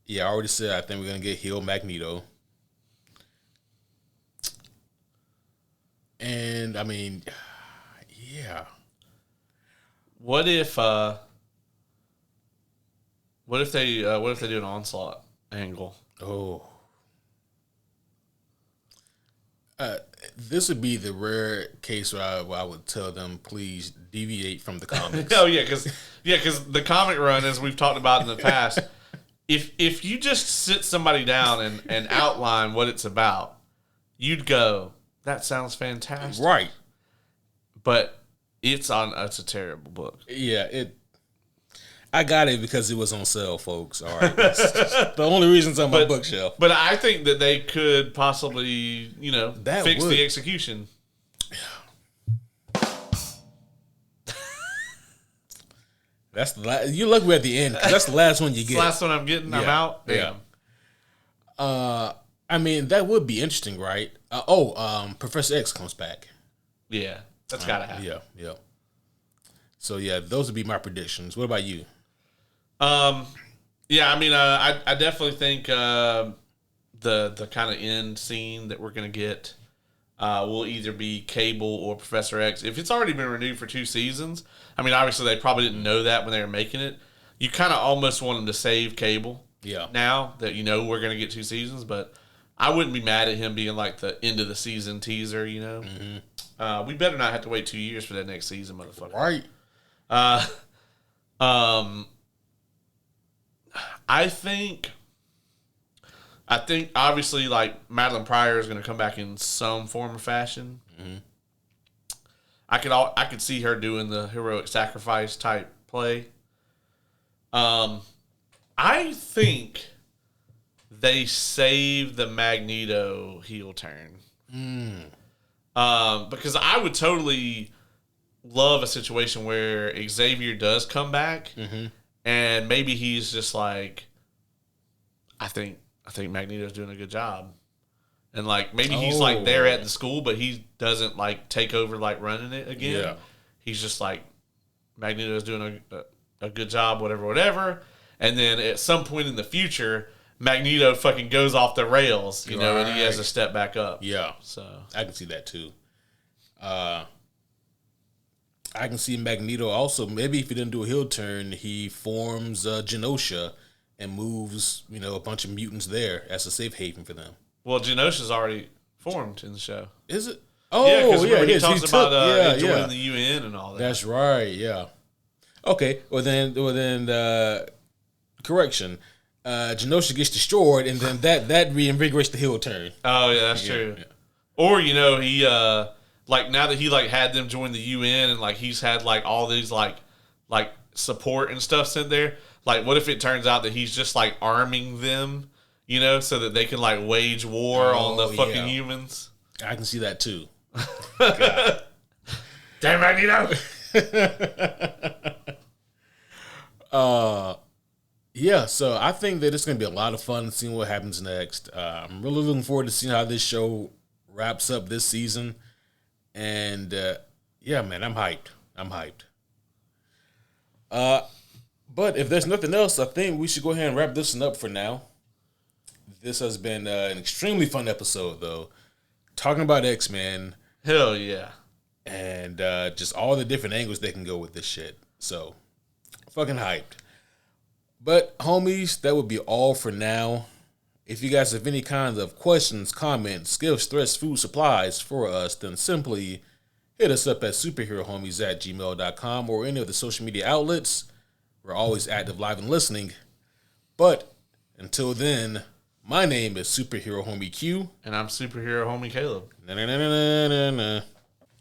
I already said I think we're going to get Heal Magneto. And, I mean, yeah. What if they do an Onslaught angle? Oh. This would be the rare case where I would tell them, please deviate from the comics. Oh yeah, because the comic run, as we've talked about in the past, if you just sit somebody down and outline what it's about, you'd go, that sounds fantastic, right? But it's a terrible book. Yeah, I got it because it was on sale, folks. All right, that's the only reason it's on my bookshelf. But I think that they could possibly, fix the execution. That's the last. You're lucky we're at the end because that's the last one you get. The last one I'm getting. I'm out. Yeah. I mean, that would be interesting, right? Professor X comes back. Yeah, that's gotta happen. Yeah. So yeah, those would be my predictions. What about you? Yeah, I mean, I definitely think the kind of end scene that we're gonna get will either be Cable or Professor X. If it's already been renewed for 2 seasons, I mean, obviously they probably didn't know that when they were making it. You kind of almost want them to save Cable. Yeah. Now that we're gonna get 2 seasons, but I wouldn't be mad at him being like the end of the season teaser. We better not have to wait 2 years for that next season, motherfucker. Right. I think obviously like Madeline Pryor is going to come back in some form or fashion. Mm-hmm. I could see her doing the heroic sacrifice type play. I think they save the Magneto heel turn. Because I would totally love a situation where Xavier does come back, and maybe he's just like, I think Magneto's doing a good job, and like maybe he's like there at the school, but he doesn't like take over like running it again. Yeah. He's just like, Magneto's doing a good job, whatever. And then at some point in the future, Magneto fucking goes off the rails, and he has to step back up. Yeah. So I can see that too. I can see Magneto also, maybe if he didn't do a heel turn, he forms Genosha and moves, a bunch of mutants there as a safe haven for them. Well, Genosha's already formed in the show. Is it? Oh, yeah. He talks about joining the UN and all that. That's right, yeah. Okay, well then, correction. Genosha gets destroyed, and then that reinvigorates the heel turn. Oh yeah, that's true. Yeah. Or he like now that he like had them join the UN and like he's had like all these like support and stuff sent there. Like, what if it turns out that he's just like arming them, so that they can like wage war on the fucking humans? I can see that too. Damn Magneto. Yeah, so I think that it's going to be a lot of fun seeing what happens next. I'm really looking forward to seeing how this show wraps up this season. And, yeah, man, I'm hyped. But if there's nothing else, I think we should go ahead and wrap this one up for now. This has been an extremely fun episode, though. Talking about X-Men. Hell yeah. And just all the different angles they can go with this shit. So, fucking hyped. But, homies, that would be all for now. If you guys have any kinds of questions, comments, gifts, threats, food, supplies for us, then simply hit us up at superherohomies@gmail.com or any of the social media outlets. We're always active, live, and listening. But, until then, my name is Superhero Homie Q. And I'm Superhero Homie Caleb. Na-na-na-na-na-na.